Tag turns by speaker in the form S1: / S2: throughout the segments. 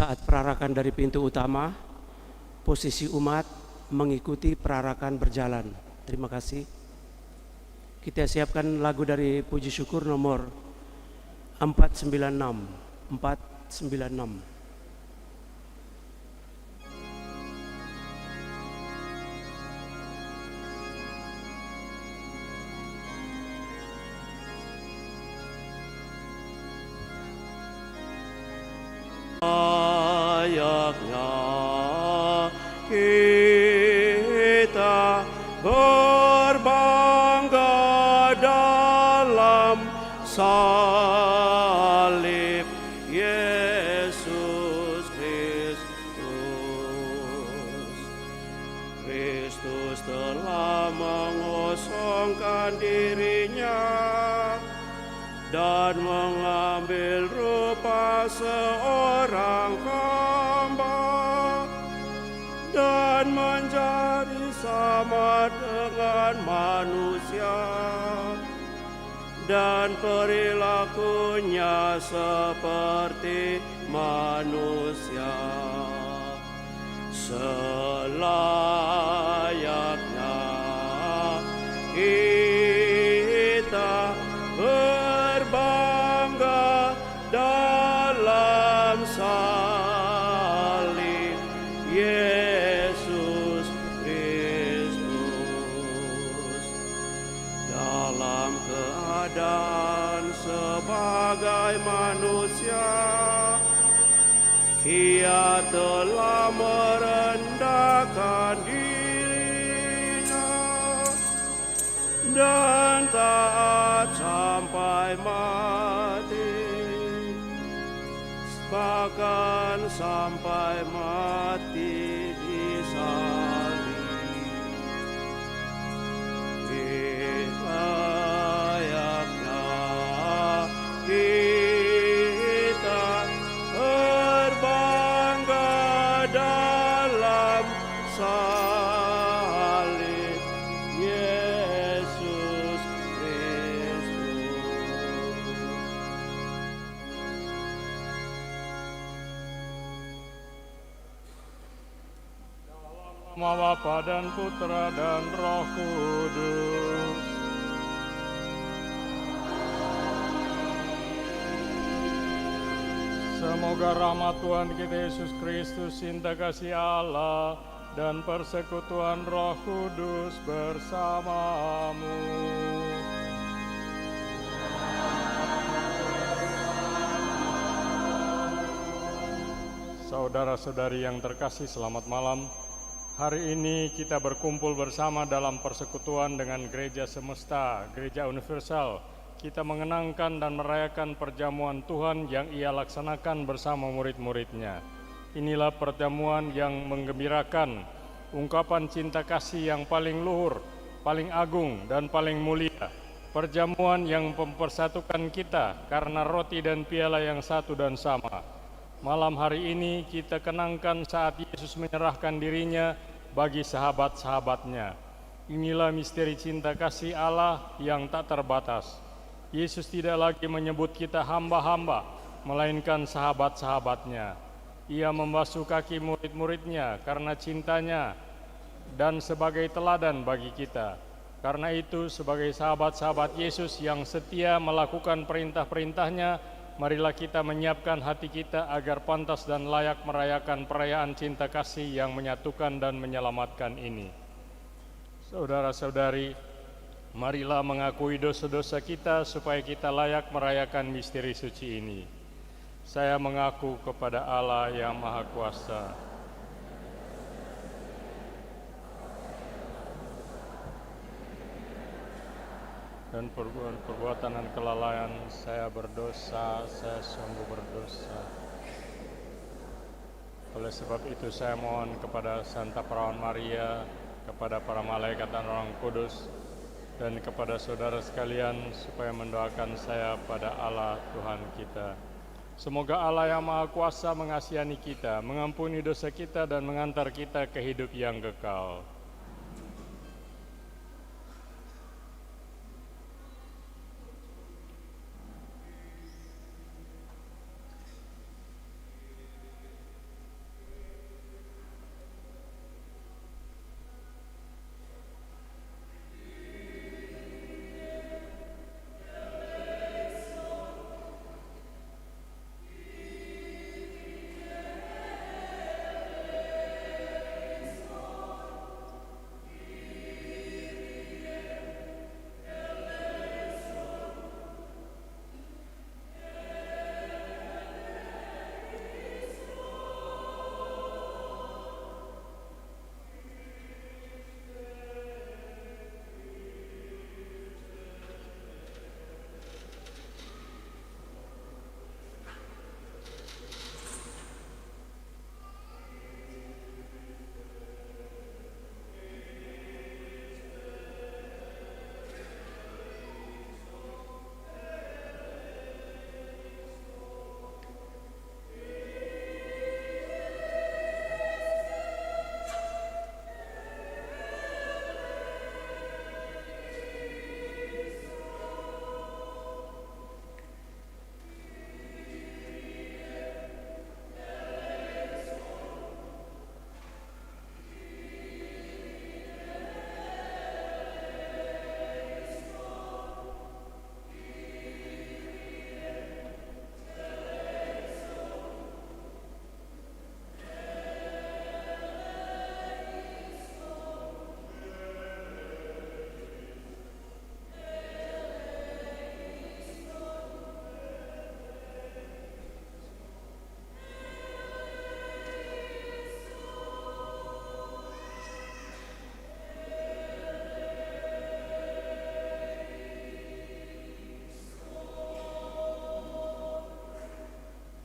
S1: Saat perarakan dari pintu utama, posisi umat mengikuti perarakan berjalan. Terima kasih. Kita siapkan lagu dari Puji Syukur nomor 496.
S2: Layaknya kita berbangga dalam salib Yesus Kristus. Kristus telah mengosongkan dirinya dan mengambil rupa seorang hamba dan menjadi sama dengan manusia, dan perilakunya seperti manusia. Selayaknya kita berbangga dalam salib Yesus Kristus. Dalam keadaan sebagai manusia, Ia telah merendahkan dirinya dan taat sampai mati, bahkan sampai mati di salib. Layaknya kita berbangga dalam salib Yesus Kristus.
S3: Nama Bapa dan Putra dan Roh Kudus. Semoga rahmat Tuhan kita Yesus Kristus, cinta kasih Allah, dan persekutuan Roh Kudus bersamamu. Saudara-saudari yang terkasih, selamat malam. Hari ini kita berkumpul bersama dalam persekutuan dengan Gereja Semesta, Gereja Universal. Kita mengenangkan dan merayakan perjamuan Tuhan yang Ia laksanakan bersama murid-muridnya. Inilah perjamuan yang menggembirakan, ungkapan cinta kasih yang paling luhur, paling agung, dan paling mulia. Perjamuan yang mempersatukan kita karena roti dan piala yang satu dan sama. Malam hari ini kita kenangkan saat Yesus menyerahkan dirinya bagi sahabat-sahabatnya. Inilah misteri cinta kasih Allah yang tak terbatas. Yesus tidak lagi menyebut kita hamba-hamba, melainkan sahabat-sahabatnya. Ia membasuh kaki murid-muridnya karena cintanya dan sebagai teladan bagi kita. Karena itu, sebagai sahabat-sahabat Yesus yang setia melakukan perintah-perintahnya, marilah kita menyiapkan hati kita agar pantas dan layak merayakan perayaan cinta kasih yang menyatukan dan menyelamatkan ini. Saudara-saudari, marilah mengakui dosa-dosa kita supaya kita layak merayakan misteri suci ini. Saya mengaku kepada Allah yang Maha Kuasa, dan perbuatan dan kelalaian saya berdosa, saya sungguh berdosa. Oleh sebab itu saya mohon kepada Santa Perawan Maria, kepada para malaikat dan orang kudus, dan kepada saudara sekalian supaya mendoakan saya pada Allah Tuhan kita. Semoga Allah yang Maha Kuasa mengasihani kita, mengampuni dosa kita, dan mengantar kita ke hidup yang kekal.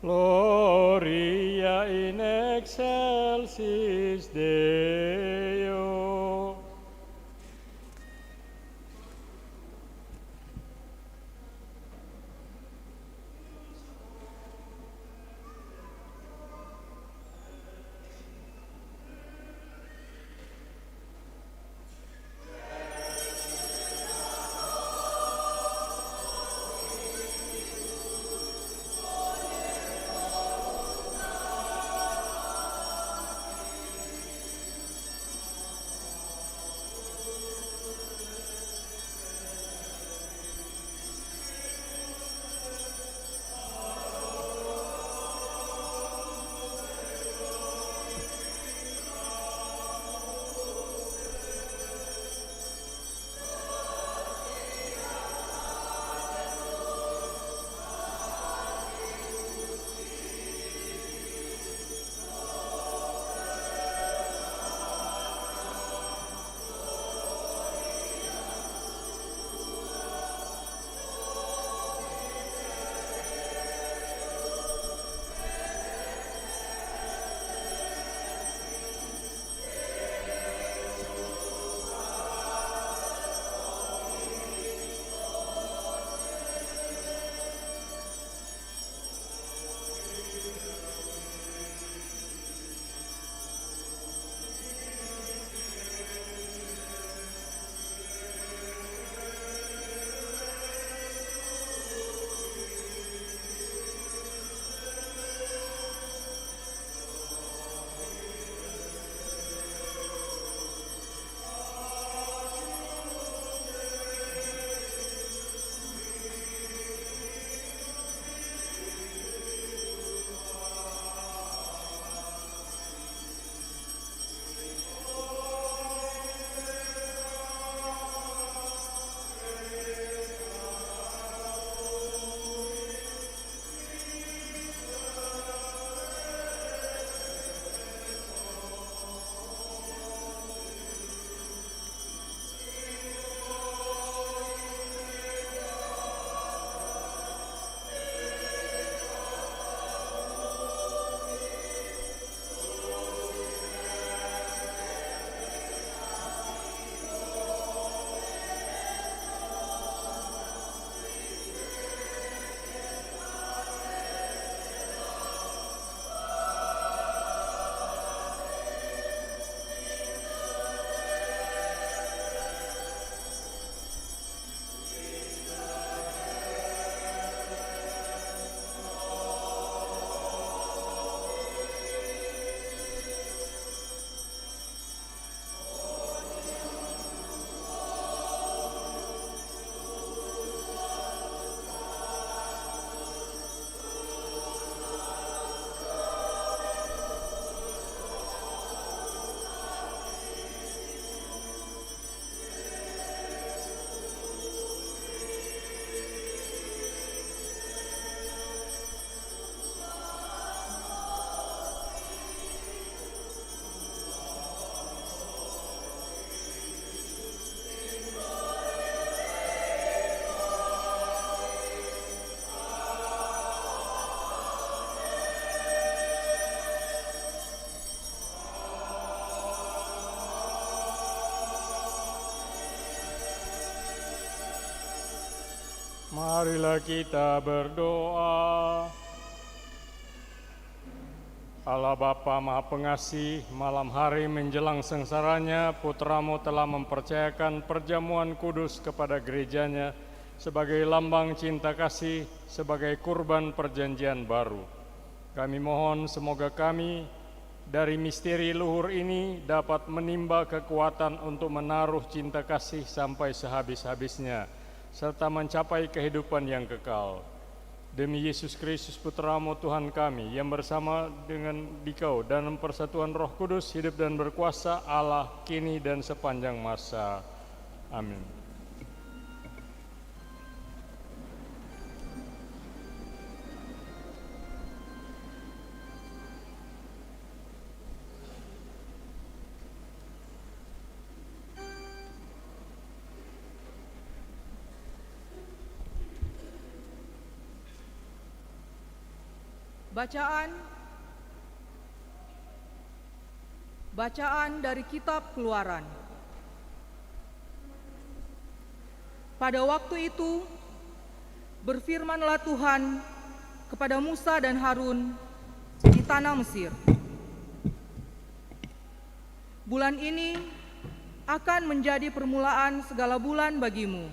S3: Gloria in excelsis Deo. Marilah kita berdoa. Allah Bapa Maha Pengasih, malam hari menjelang sengsaranya, Putra-Mu telah mempercayakan perjamuan kudus kepada gerejanya sebagai lambang cinta kasih, sebagai kurban perjanjian baru. Kami mohon semoga kami dari misteri luhur ini dapat menimba kekuatan untuk menaruh cinta kasih sampai sehabis-habisnya, serta mencapai kehidupan yang kekal. Demi Yesus Kristus Putra-Mu Tuhan kami, yang bersama dengan Dikau dalam persatuan Roh Kudus, hidup dan berkuasa Allah kini dan sepanjang masa. Amin.
S4: Bacaan dari Kitab Keluaran. Pada waktu itu, berfirmanlah Tuhan kepada Musa dan Harun di tanah Mesir. Bulan ini akan menjadi permulaan segala bulan bagimu.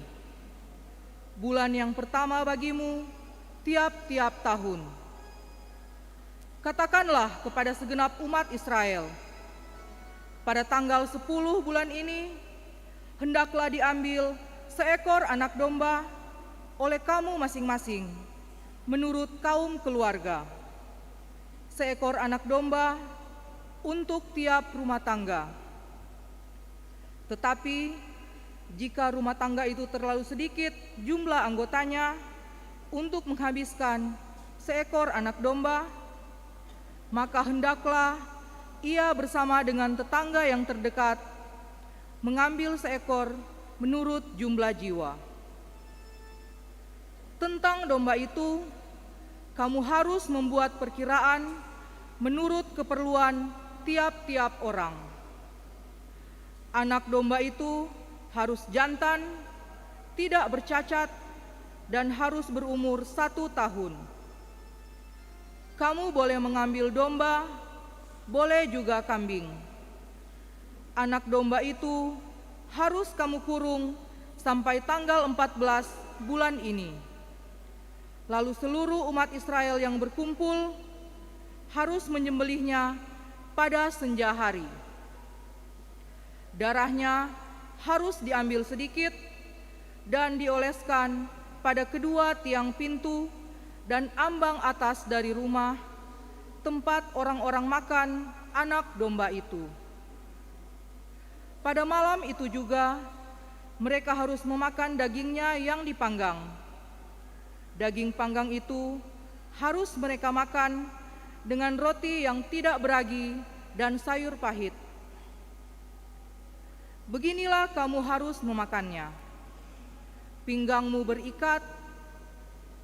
S4: Bulan yang pertama bagimu tiap-tiap tahun. Katakanlah kepada segenap umat Israel, pada tanggal 10 bulan ini, hendaklah diambil seekor anak domba oleh kamu masing-masing, menurut kaum keluarga. Seekor anak domba untuk tiap rumah tangga. Tetapi, jika rumah tangga itu terlalu sedikit jumlah anggotanya untuk menghabiskan seekor anak domba, maka hendaklah ia bersama dengan tetangga yang terdekat mengambil seekor menurut jumlah jiwa. Tentang domba itu, kamu harus membuat perkiraan menurut keperluan tiap-tiap orang. Anak domba itu harus jantan, tidak bercacat, dan harus berumur 1 tahun. Kamu boleh mengambil domba, boleh juga kambing. Anak domba itu harus kamu kurung sampai tanggal 14 bulan ini. Lalu seluruh umat Israel yang berkumpul harus menyembelihnya pada senja hari. Darahnya harus diambil sedikit dan dioleskan pada kedua tiang pintu dan ambang atas dari rumah tempat orang-orang makan anak domba itu. Pada malam itu juga mereka harus memakan dagingnya yang dipanggang. Daging panggang itu harus mereka makan dengan roti yang tidak beragi dan sayur pahit. Beginilah kamu harus memakannya. Pinggangmu berikat,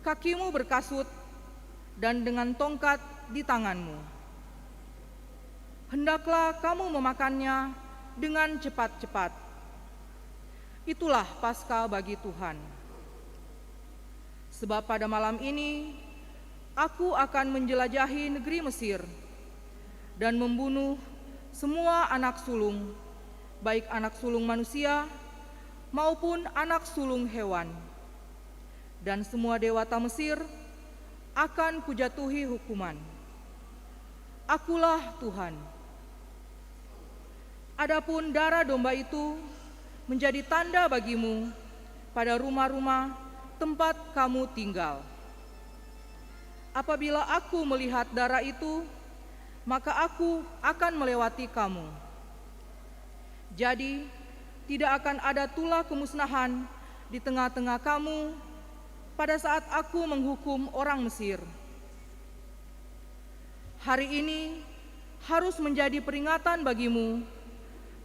S4: kakimu berkasut, dan dengan tongkat di tanganmu. Hendaklah kamu memakannya dengan cepat-cepat. Itulah Paskah bagi Tuhan. Sebab pada malam ini aku akan menjelajahi negeri Mesir dan membunuh semua anak sulung, baik anak sulung manusia maupun anak sulung hewan. Dan semua dewata Mesir akan kujatuhi hukuman. Akulah Tuhan. Adapun darah domba itu menjadi tanda bagimu pada rumah-rumah tempat kamu tinggal. Apabila aku melihat darah itu, maka aku akan melewati kamu. Jadi, tidak akan ada tulah kemusnahan di tengah-tengah kamu pada saat aku menghukum orang Mesir. Hari ini harus menjadi peringatan bagimu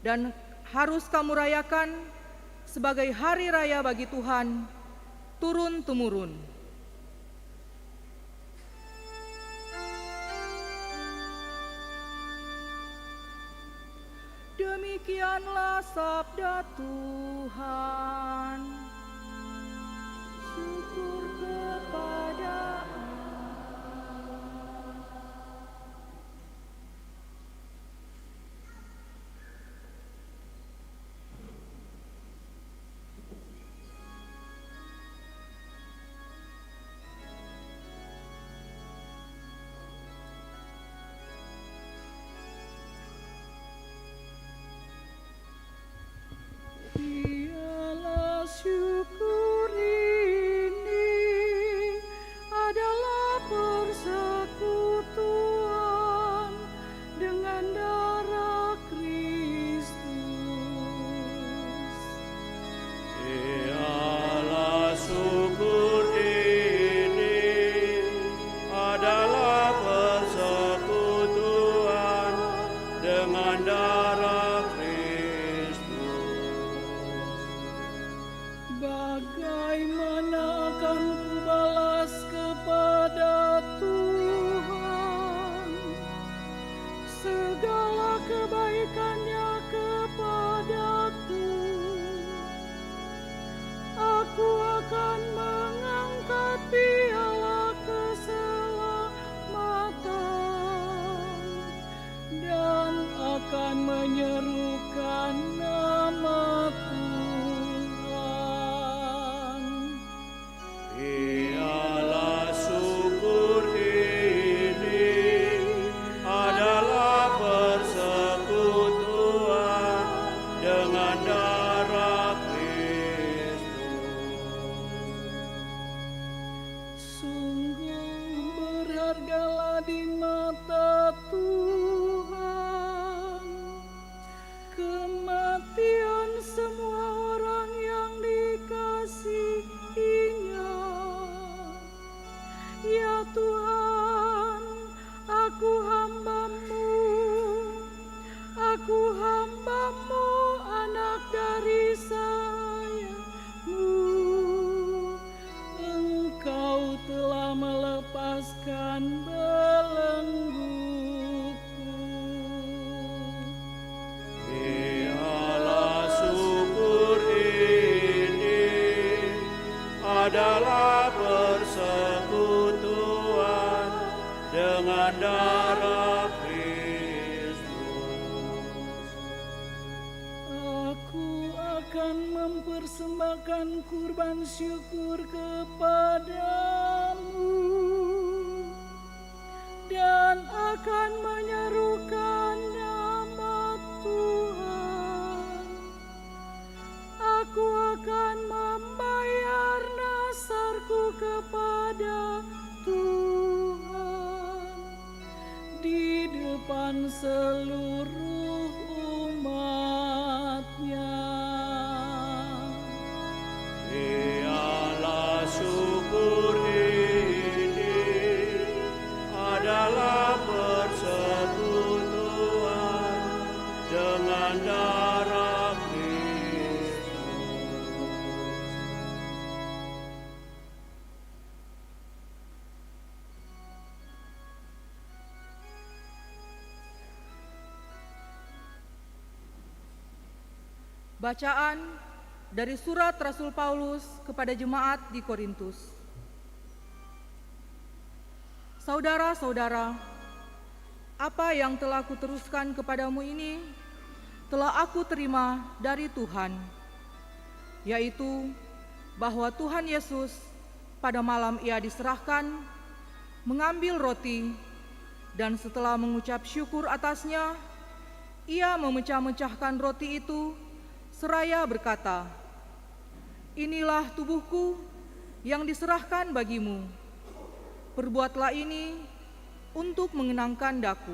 S4: dan harus kamu rayakan sebagai hari raya bagi Tuhan turun-temurun. Demikianlah sabda Tuhan. Syukur kepada Biarlah syukur ini
S2: Biarlah syukur ini adalah persekutuan dengan darah Kristus.
S5: Sungguh berhargalah di mata Tuhan kematian semua orang yang dikasihinya. Ya Tuhan, aku hambamu, anak dari sayamu. Engkau telah melepaskan belengguku.
S2: Biarlah syukur ini adalah persekutuan dengan darah Kristus.
S5: Aku akan mempersembahkan kurban syukur kepadamu dan akan menyerukan nama Tuhan. Aku akan membayar nasarku kepada Tuhan di depan seluruh umatnya.
S2: Biarlah syukur ini adalah persekutuan dengan darah Kristus.
S4: Bacaan dari surat Rasul Paulus kepada jemaat di Korintus. Saudara-saudara, apa yang telah kuteruskan kepadamu ini telah aku terima dari Tuhan, yaitu bahwa Tuhan Yesus pada malam Ia diserahkan mengambil roti dan setelah mengucap syukur atasnya, Ia memecah-mecahkan roti itu seraya berkata, "Inilah tubuhku yang diserahkan bagimu. Perbuatlah ini untuk mengenangkan daku."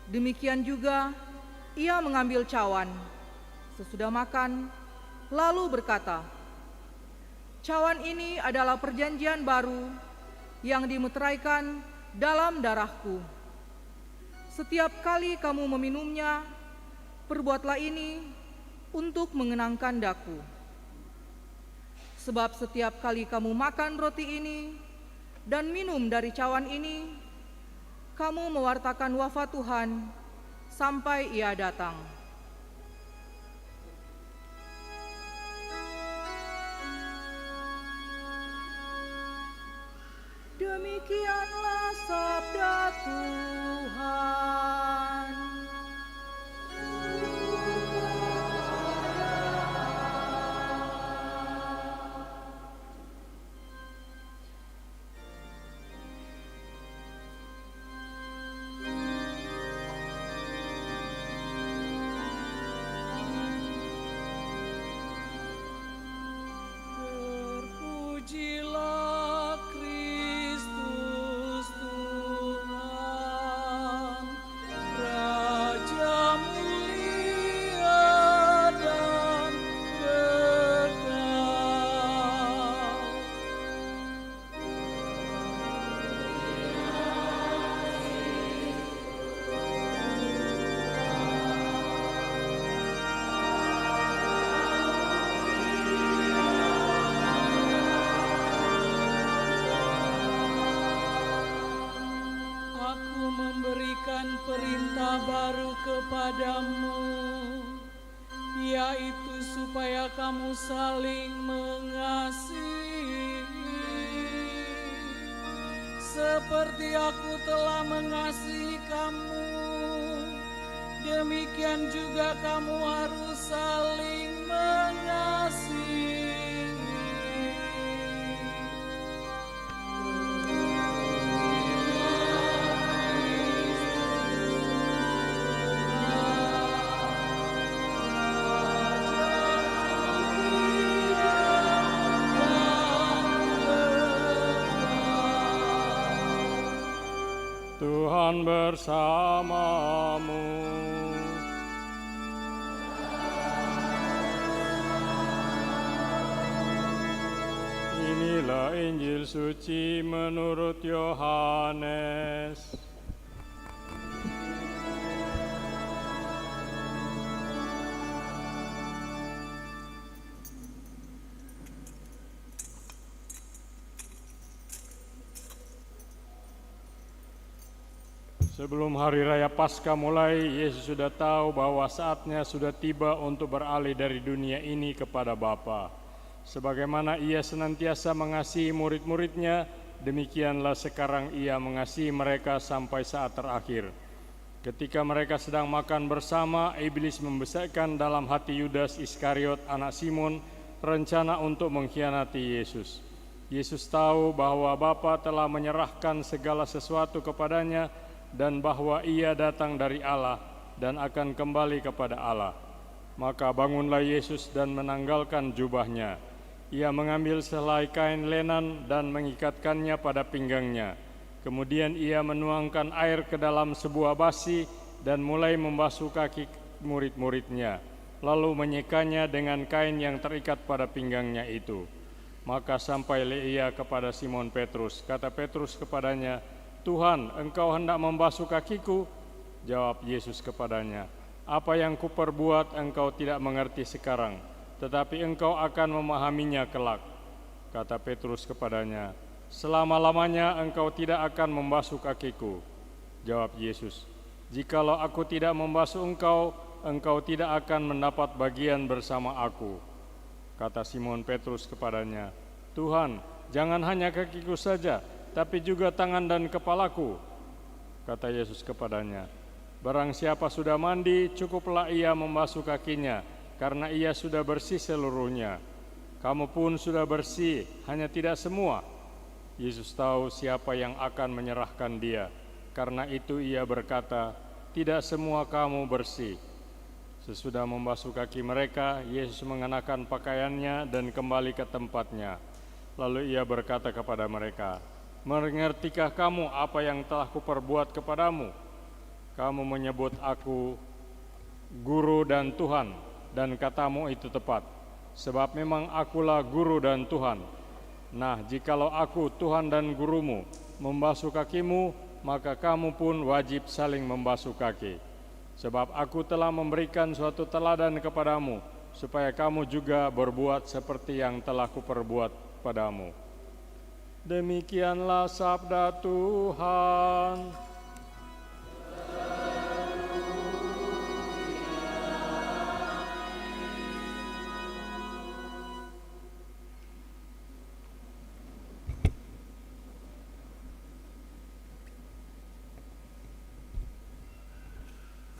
S4: Demikian juga Ia mengambil cawan sesudah makan, lalu berkata, "Cawan ini adalah perjanjian baru yang dimeteraikan dalam darahku. Setiap kali kamu meminumnya, perbuatlah ini untuk mengenangkan daku. Sebab setiap kali kamu makan roti ini dan minum dari cawan ini, kamu mewartakan wafat Tuhan sampai Ia datang." Demikianlah sabda Tuhan. Terpujilah Kristus Tuhan, Raja mulia dan kekal. Aku memberikan perintah baru kepadamu, yaitu supaya kamu saling mengasihi. Seperti aku telah mengasihi kamu, demikian juga kamu harus saling mengasihi.
S3: Tuhan bersamamu. Inilah Injil suci menurut Yohanes. Sebelum hari raya Paskah mulai, Yesus sudah tahu bahwa saatnya sudah tiba untuk beralih dari dunia ini kepada Bapa. Sebagaimana ia senantiasa mengasihi murid-muridnya, demikianlah sekarang ia mengasihi mereka sampai saat terakhir. Ketika mereka sedang makan bersama, iblis membisikkan dalam hati Yudas Iskariot, anak Simon, rencana untuk mengkhianati Yesus. Yesus tahu bahwa Bapa telah menyerahkan segala sesuatu kepadanya, dan bahwa ia datang dari Allah dan akan kembali kepada Allah. Maka bangunlah Yesus dan menanggalkan jubahnya. Ia mengambil sehelai kain lenan dan mengikatkannya pada pinggangnya. Kemudian ia menuangkan air ke dalam sebuah basi dan mulai membasuh kaki murid-muridnya, lalu menyekanya dengan kain yang terikat pada pinggangnya itu. Maka sampailah ia kepada Simon Petrus. Kata Petrus kepadanya, "Tuhan, engkau hendak membasuh kakiku?" Jawab Yesus kepadanya, "Apa yang kuperbuat engkau tidak mengerti sekarang, tetapi engkau akan memahaminya kelak." Kata Petrus kepadanya, "Selama-lamanya engkau tidak akan membasuh kakiku." Jawab Yesus, "Jikalau aku tidak membasuh engkau, engkau tidak akan mendapat bagian bersama aku." Kata Simon Petrus kepadanya, "Tuhan, jangan hanya kakiku saja, tapi juga tangan dan kepalaku." Kata Yesus kepadanya, "Barang siapa sudah mandi, cukuplah ia membasuh kakinya, karena ia sudah bersih seluruhnya. Kamu pun sudah bersih, hanya tidak semua." Yesus tahu siapa yang akan menyerahkan dia. Karena itu ia berkata, "Tidak semua kamu bersih." Sesudah membasuh kaki mereka, Yesus mengenakan pakaiannya dan kembali ke tempatnya. Lalu ia berkata kepada mereka, "Mengertikah kamu apa yang telah kuperbuat kepadamu? Kamu menyebut aku Guru dan Tuhan, dan katamu itu tepat, sebab memang akulah Guru dan Tuhan. Nah, jikalau aku, Tuhan dan Gurumu, membasuh kakimu, maka kamu pun wajib saling membasuh kaki. Sebab aku telah memberikan suatu teladan kepadamu, supaya kamu juga berbuat seperti yang telah kuperbuat padamu." Demikianlah sabda Tuhan.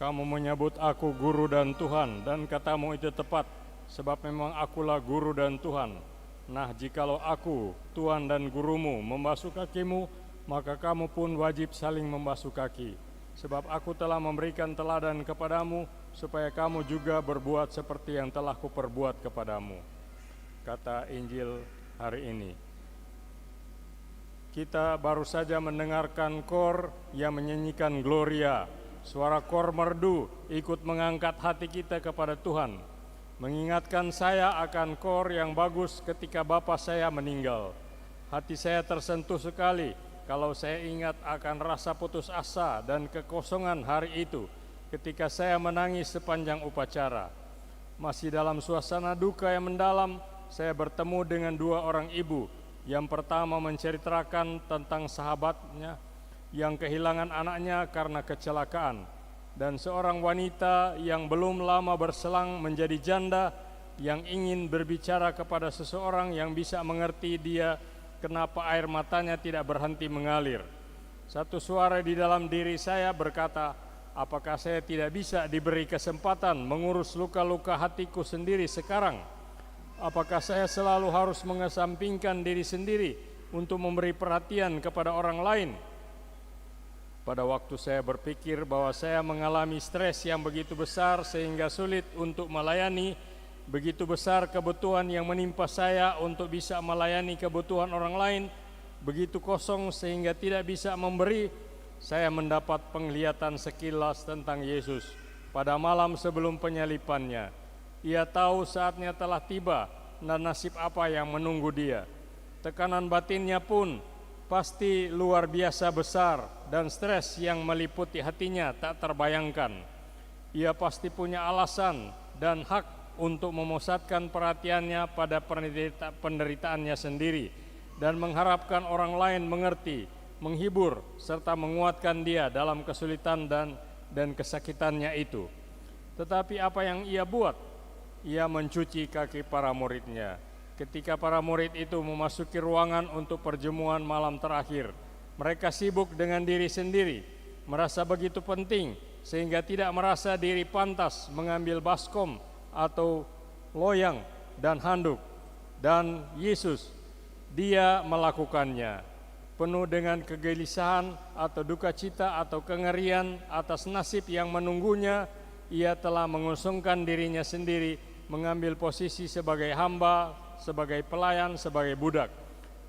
S3: Kamu menyebut aku Guru dan Tuhan, dan katamu itu tepat, sebab memang akulah Guru dan Tuhan. Nah, jikalau aku, Tuhan dan Gurumu, membasuh kakimu, maka kamu pun wajib saling membasuh kaki. Sebab aku telah memberikan teladan kepadamu, supaya kamu juga berbuat seperti yang telah kuperbuat kepadamu. Kata Injil hari ini. Kita baru saja mendengarkan kor yang menyanyikan Gloria. Suara kor merdu ikut mengangkat hati kita kepada Tuhan, mengingatkan saya akan kor yang bagus ketika Bapa saya meninggal. Hati saya tersentuh sekali kalau saya ingat akan rasa putus asa dan kekosongan hari itu ketika saya menangis sepanjang upacara. Masih dalam suasana duka yang mendalam, saya bertemu dengan dua orang ibu. Yang pertama menceritakan tentang sahabatnya yang kehilangan anaknya karena kecelakaan, dan seorang wanita yang belum lama berselang menjadi janda yang ingin berbicara kepada seseorang yang bisa mengerti dia kenapa air matanya tidak berhenti mengalir. Satu suara di dalam diri saya berkata, apakah saya tidak bisa diberi kesempatan mengurus luka-luka hatiku sendiri sekarang? Apakah saya selalu harus mengesampingkan diri sendiri untuk memberi perhatian kepada orang lain? Pada waktu saya berpikir bahwa saya mengalami stres yang begitu besar sehingga sulit untuk melayani, begitu besar kebutuhan yang menimpa saya untuk bisa melayani kebutuhan orang lain, begitu kosong sehingga tidak bisa memberi, saya mendapat penglihatan sekilas tentang Yesus pada malam sebelum penyalipannya. Ia tahu saatnya telah tiba dan nasib apa yang menunggu dia. Tekanan batinnya pun pasti luar biasa besar dan stres yang meliputi hatinya tak terbayangkan. Ia pasti punya alasan dan hak untuk memusatkan perhatiannya pada penderitaannya sendiri dan mengharapkan orang lain mengerti, menghibur, serta menguatkan dia dalam kesulitan dan kesakitannya itu. Tetapi apa yang ia buat? Ia mencuci kaki para muridnya. Ketika para murid itu memasuki ruangan untuk perjamuan malam terakhir, mereka sibuk dengan diri sendiri, merasa begitu penting sehingga tidak merasa diri pantas mengambil baskom atau loyang dan handuk. Dan Yesus, dia melakukannya penuh dengan kegelisahan atau duka cita atau kengerian atas nasib yang menunggunya. Ia telah mengusungkan dirinya sendiri, mengambil posisi sebagai hamba, sebagai pelayan, sebagai budak,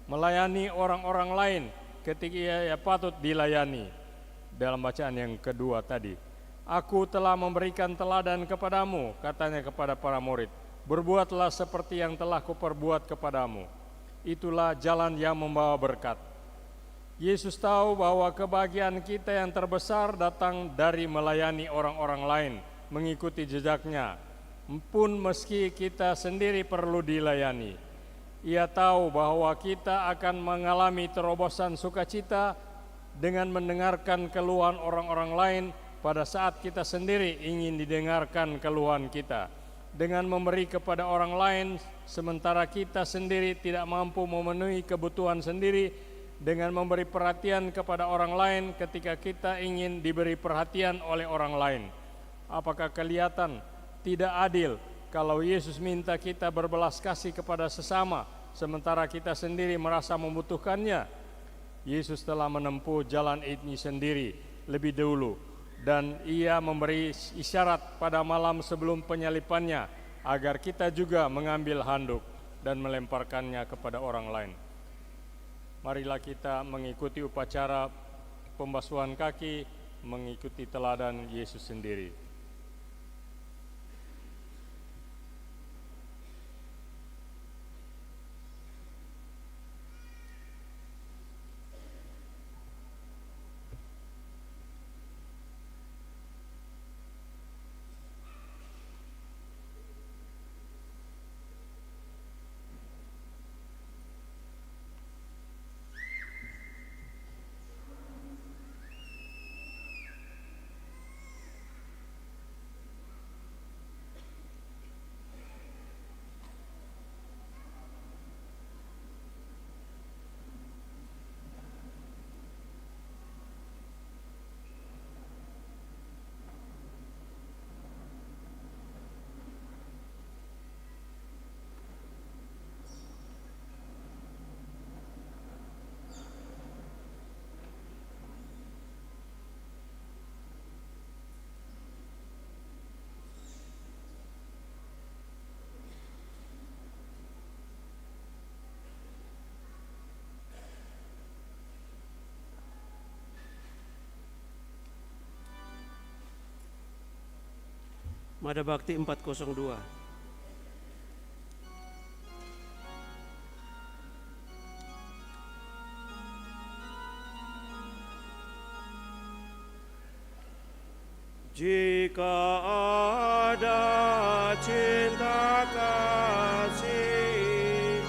S3: melayani orang-orang lain ketika ia patut dilayani. Dalam bacaan yang kedua tadi, aku telah memberikan teladan kepadamu, katanya kepada para murid, berbuatlah seperti yang telah kuperbuat kepadamu. Itulah jalan yang membawa berkat. Yesus tahu bahwa kebahagiaan kita yang terbesar datang dari melayani orang-orang lain, mengikuti jejaknya, pun meski kita sendiri perlu dilayani. Ia tahu bahwa kita akan mengalami terobosan sukacita dengan mendengarkan keluhan orang-orang lain pada saat kita sendiri ingin didengarkan keluhan kita, dengan memberi kepada orang lain sementara kita sendiri tidak mampu memenuhi kebutuhan sendiri, dengan memberi perhatian kepada orang lain ketika kita ingin diberi perhatian oleh orang lain. Apakah kelihatan tidak adil kalau Yesus minta kita berbelas kasih kepada sesama sementara kita sendiri merasa membutuhkannya? Yesus telah menempuh jalan ini sendiri lebih dahulu, dan ia memberi isyarat pada malam sebelum penyalipannya agar kita juga mengambil handuk dan melemparkannya kepada orang lain. Marilah kita mengikuti upacara pembasuhan kaki, mengikuti teladan Yesus sendiri.
S1: Mada Bakti 402.
S2: Jika ada cinta kasih,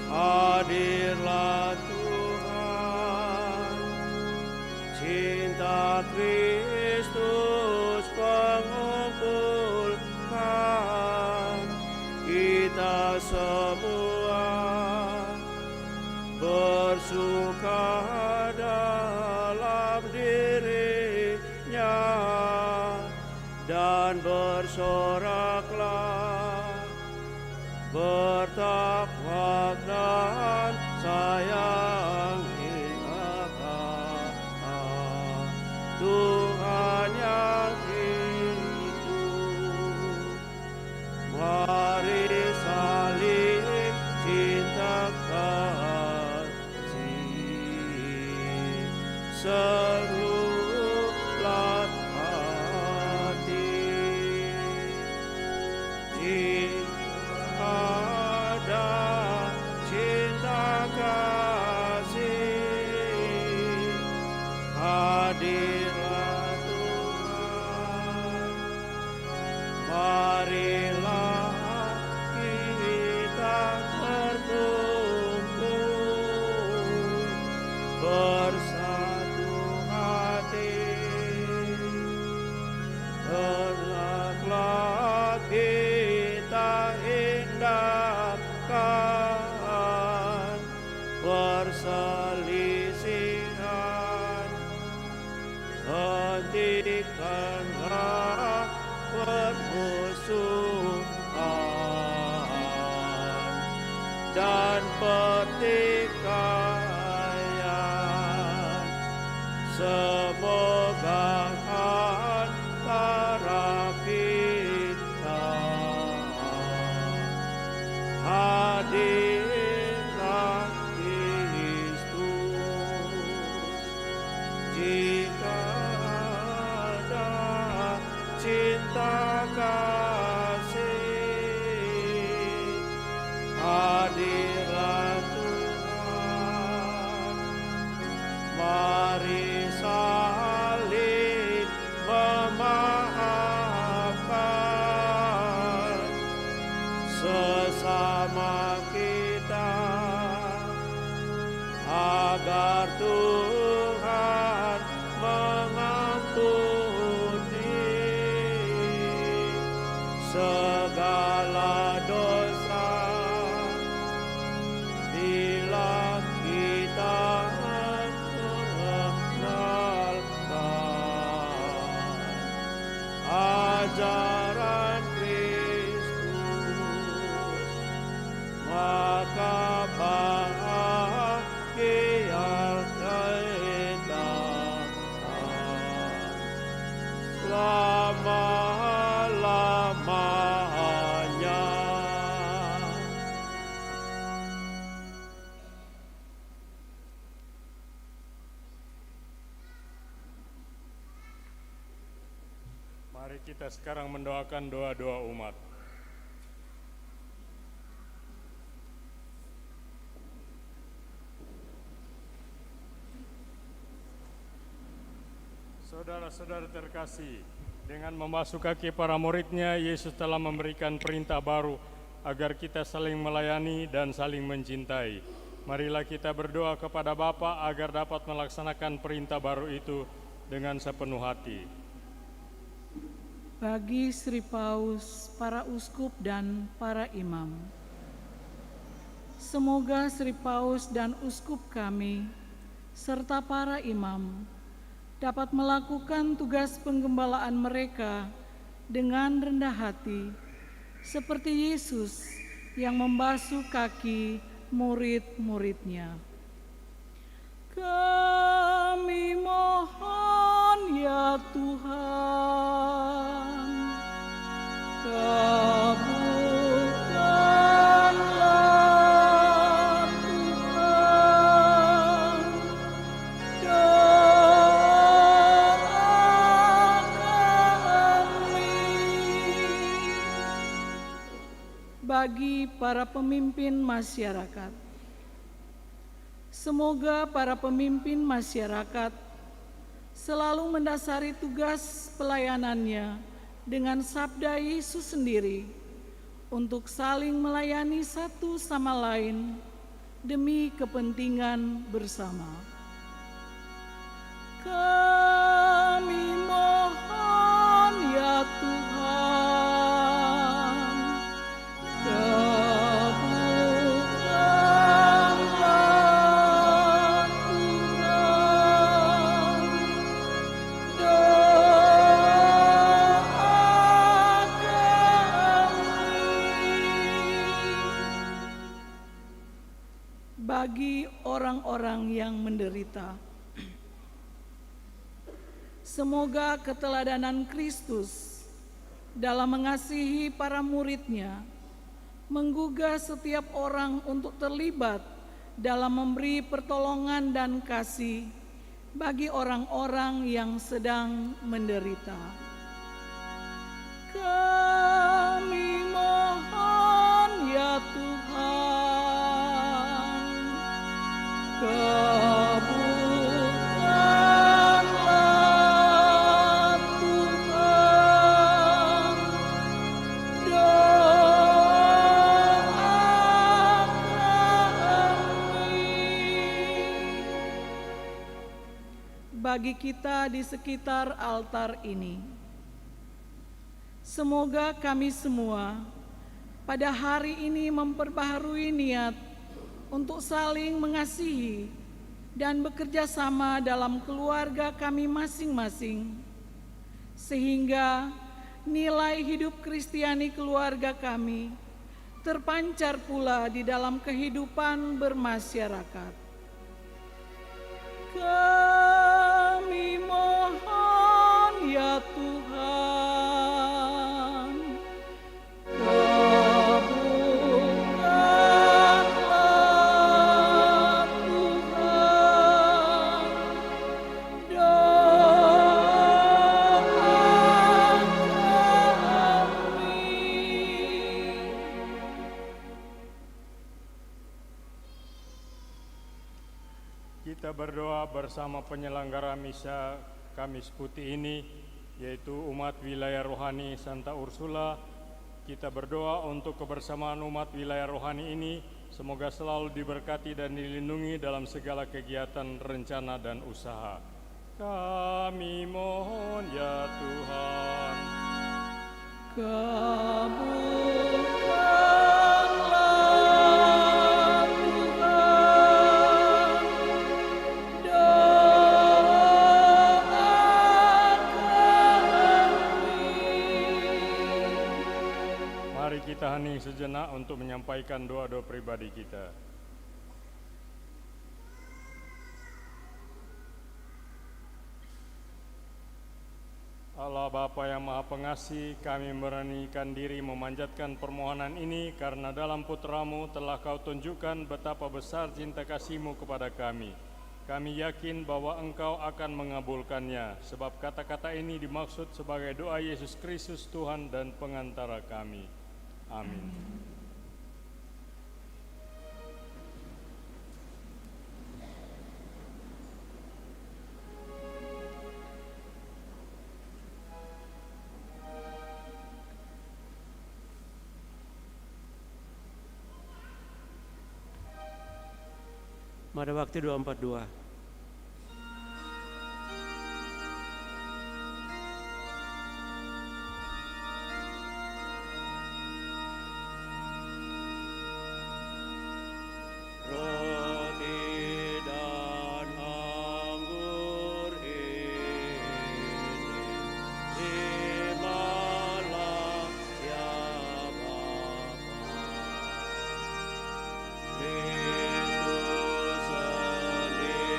S2: hadirlah Tuhan. Cinta Kristus mengumpulkan kita semua, bersuka dalam dirinya, dan bersoraklah, bertakwa dan sayangi Tuhan yang hidup. Mari saling cinta kasih, selulat hati. Jika ada cinta kasih, hadirlah Tuhan. Marilah kita berkumpul bersatu hati. Hendaklah kita hindarkan perselisihan. Hentikanlah permusuhan dan pertikaian. Semoga antara kita hadirlah Kristus. Jika ada cinta kasih, hadirlah Tuhan. Mari saling memaafkan sesama kita, agar Tuhan mengampuni segala dosa bila kita mengenalkan ajaran Kristus, maka bahagia kita selama-lamanya.
S3: Mari kita sekarang mendoakan doa-doa umat. Saudara-saudara terkasih, dengan membasuh kaki para muridnya, Yesus telah memberikan perintah baru agar kita saling melayani dan saling mencintai. Marilah kita berdoa kepada Bapa agar dapat melaksanakan perintah baru itu dengan sepenuh hati.
S5: Bagi Sri Paus, para uskup dan para imam, semoga Sri Paus dan uskup kami serta para imam dapat melakukan tugas penggembalaan mereka dengan rendah hati, seperti Yesus yang membasuh kaki murid-muridnya. Kami mohon ya Tuhan, kabulkanlah Tuhan doa kami. Bagi para pemimpin masyarakat, semoga para pemimpin masyarakat selalu mendasari tugas pelayanannya dengan sabda Yesus sendiri untuk saling melayani satu sama lain demi kepentingan bersama. Kami mohon ya Tuhan, kabulkanlah Tuhan doa kami. Bagi orang-orang yang menderita, semoga keteladanan Kristus dalam mengasihi para muridnya menggugah setiap orang untuk terlibat dalam memberi pertolongan dan kasih bagi orang-orang yang sedang menderita. Kami mohon ya Tuhan, kabulkanlah Tuhan doa kami. Bagi kita di sekitar altar ini, semoga kami semua pada hari ini memperbaharui niat untuk saling mengasihi dan bekerja sama dalam keluarga kami masing-masing, sehingga nilai hidup Kristiani keluarga kami terpancar pula di dalam kehidupan bermasyarakat. Kami mohon ya Tuhan, kabulkanlah Tuhan doa kami.
S3: Kita berdoa bersama penyelenggara misa Kamis Putih ini, yaitu umat wilayah rohani Santa Ursula. Kita berdoa untuk kebersamaan umat wilayah rohani ini, semoga selalu diberkati dan dilindungi dalam segala kegiatan, rencana, dan usaha. Kami mohon ya Tuhan.
S5: Kabulkanlah Tuhan doa kami.
S3: Mari kita hening sejenak untuk menyampaikan doa-doa pribadi kita. Allah Bapa yang Maha Pengasih, kami memberanikan diri memanjatkan permohonan ini karena dalam Putra-Mu telah Kau tunjukkan betapa besar cinta kasih-Mu kepada kami. Kami yakin bahwa Engkau akan mengabulkannya, sebab kata-kata ini dimaksud sebagai doa Yesus Kristus Tuhan dan pengantara kami. Amin.
S1: Pada waktu 242.
S2: Roti dan anggur ini terimalah ya Bapa. Kristus sendiri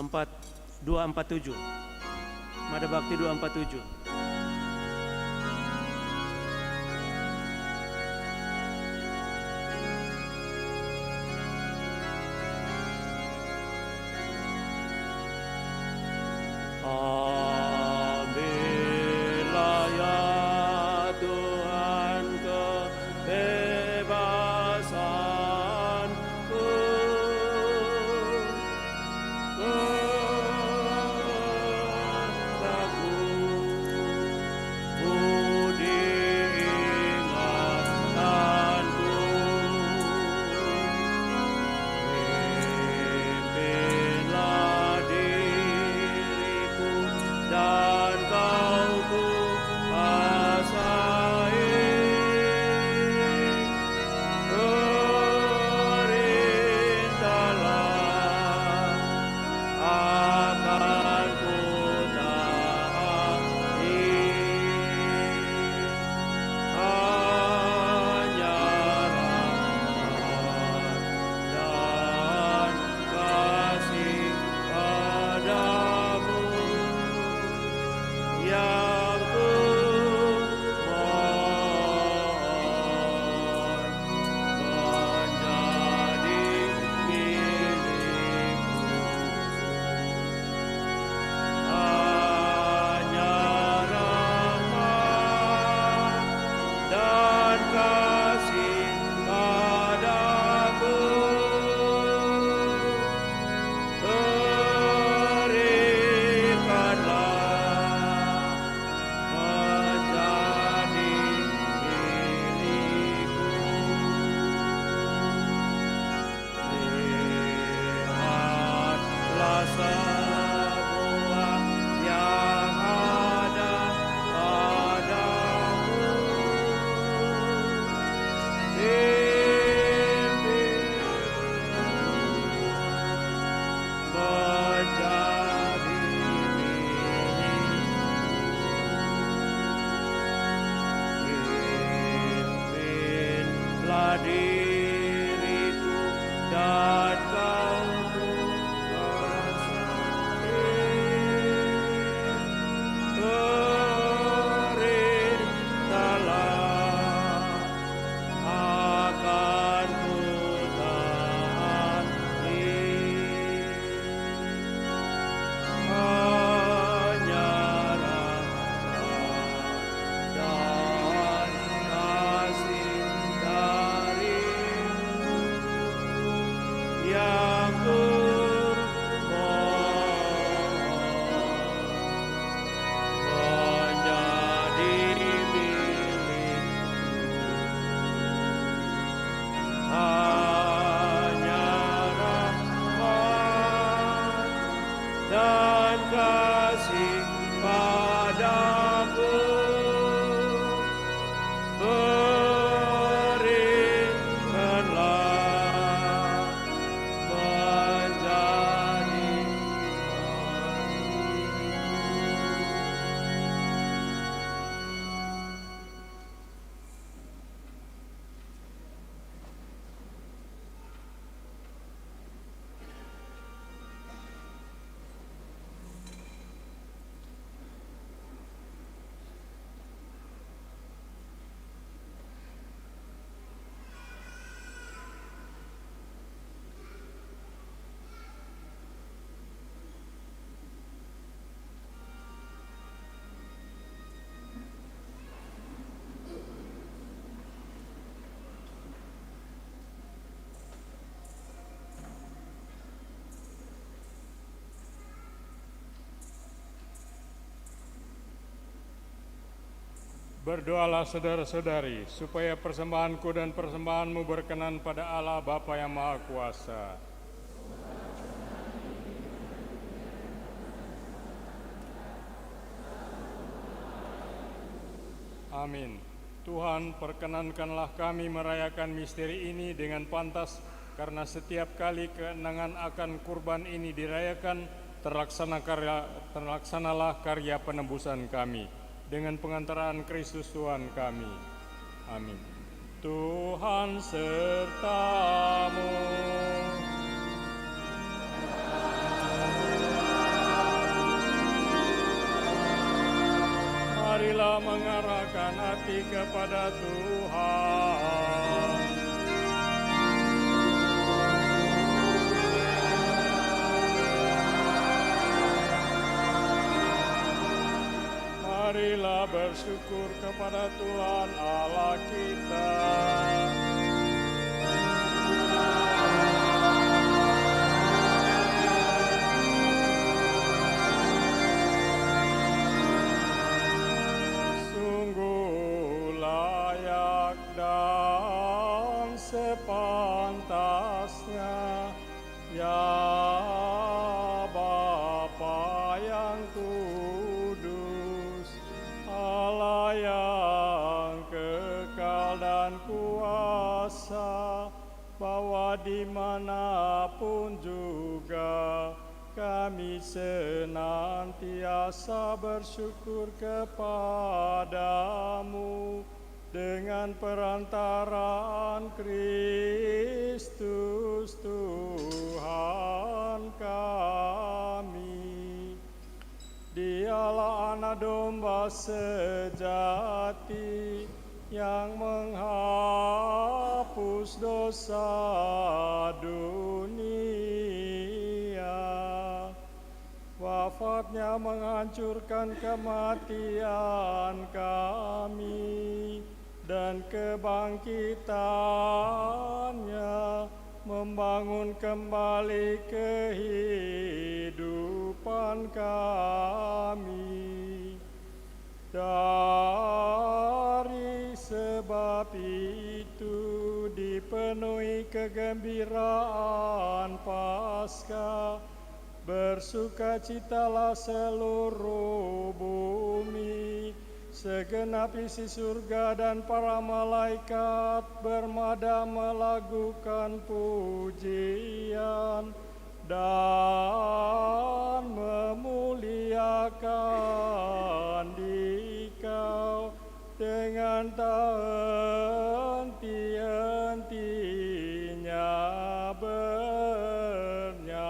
S1: 247. Mada Bakti 247.
S2: Ambillah ya Tuhan kebebasanku, Lagu budi ingatanku, pimpinlah diriku dan Kau ku kuasai. Perintahlah akan ku taati, hanya rahmat dan kasih padamu yang ku mohon menjadi milikku. Hanya rahmat dan kasih padaku, berikanlah menjadi milikku. Lihatlah semua yang ada padamu, menjadi pimpinlah diriku dan Kau kuasai. Perintahlah akan ku taati, hanya rahmat dan kasih darimu yang ku mohon menjadi milikku. Hanya rahmat dan kasih padaku, berikanlah menjadi
S3: Berdoalah saudara-saudari, supaya persembahanku dan persembahanmu berkenan pada Allah Bapa yang Maha Kuasa. Amin. Tuhan, perkenankanlah kami merayakan misteri ini dengan pantas, karena setiap kali keenangan akan kurban ini dirayakan, terlaksanalah karya penebusan kami dengan pengantaran Kristus Tuhan kami. Amin. Tuhan sertamu. hati kepada Tuhan. Marilah bersyukur kepada Tuhan Allah kita. Sungguh layak dan sepantasnya, ya Bapa yang kudus, Allah yang kekal dan kuasa, bahwa dimanapun juga kami senantiasa bersyukur kepadamu dengan perantaraan Kristus Tuhan kami. Dialah Anak Domba sejati yang menghapus dosa dunia. Wafatnya menghancurkan kematian kami, dan kebangkitannya membangun kembali kehidupan kami. Dari sebab itu dipenuhi kegembiraan Paskah, bersukacitalah seluruh bumi, segenap isi surga dan para malaikat bermada melakukan pujian dan memuliakan Dikau dengan tak henti-hentinya bernyanyi.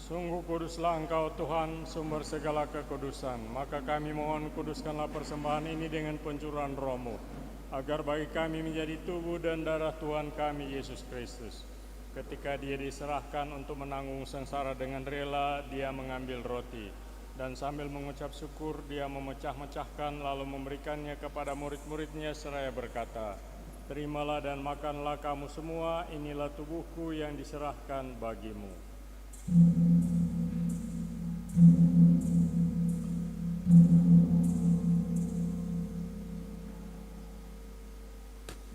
S3: Sungguh kuduslah Engkau Tuhan, sumber segala kekudusan. Maka kami mohon, kuduskanlah persembahan ini dengan pencurahan Roh-Mu, agar bagi kami menjadi tubuh dan darah Tuhan kami Yesus Kristus. Ketika Dia diserahkan untuk menanggung sengsara dengan rela, Dia mengambil roti, dan sambil mengucap syukur, Dia memecah-mecahkan lalu memberikannya kepada murid-muridnya seraya berkata, "Terimalah dan makanlah kamu semua, inilah tubuhku yang diserahkan bagimu."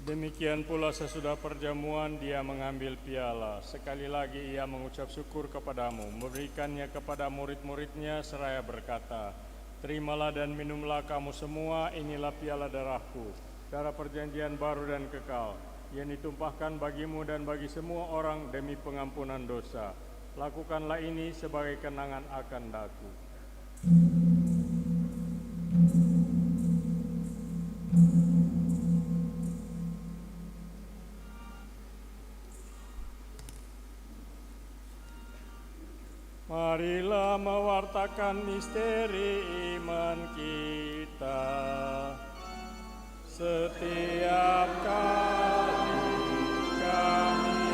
S3: Demikian pula sesudah perjamuan Dia mengambil piala. Sekali lagi Ia mengucap syukur kepadamu, memberikannya kepada murid-muridnya seraya berkata, "Terimalah dan minumlah kamu semua, inilah piala darahku, darah perjanjian baru dan kekal, yang ditumpahkan bagimu dan bagi semua orang demi pengampunan dosa. Lakukanlah ini sebagai kenangan akan daku." Marilah mewartakan misteri iman kita. Setiap kali kami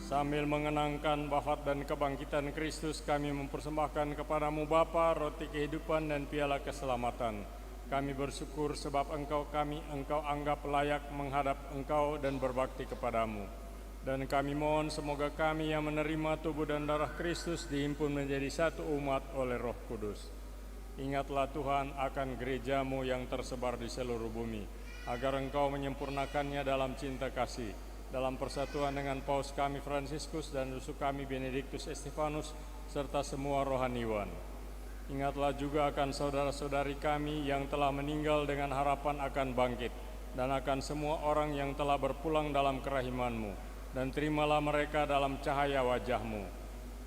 S3: sambil mengenangkan wafat dan kebangkitan Kristus, kami mempersembahkan kepadamu Bapa roti kehidupan dan piala keselamatan. Kami bersyukur sebab Engkau anggap layak menghadap Engkau dan berbakti kepadamu. Dan kami mohon semoga kami yang menerima tubuh dan darah Kristus dihimpun menjadi satu umat oleh Roh Kudus. Ingatlah Tuhan akan gereja-Mu yang tersebar di seluruh bumi, agar Engkau menyempurnakannya dalam cinta kasih, dalam persatuan dengan Paus kami Fransiskus dan Uskup kami Benediktus Estefanus, serta semua rohaniwan. Ingatlah juga akan saudara-saudari kami yang telah meninggal dengan harapan akan bangkit, dan akan semua orang yang telah berpulang dalam kerahiman-Mu, dan terimalah mereka dalam cahaya wajah-Mu.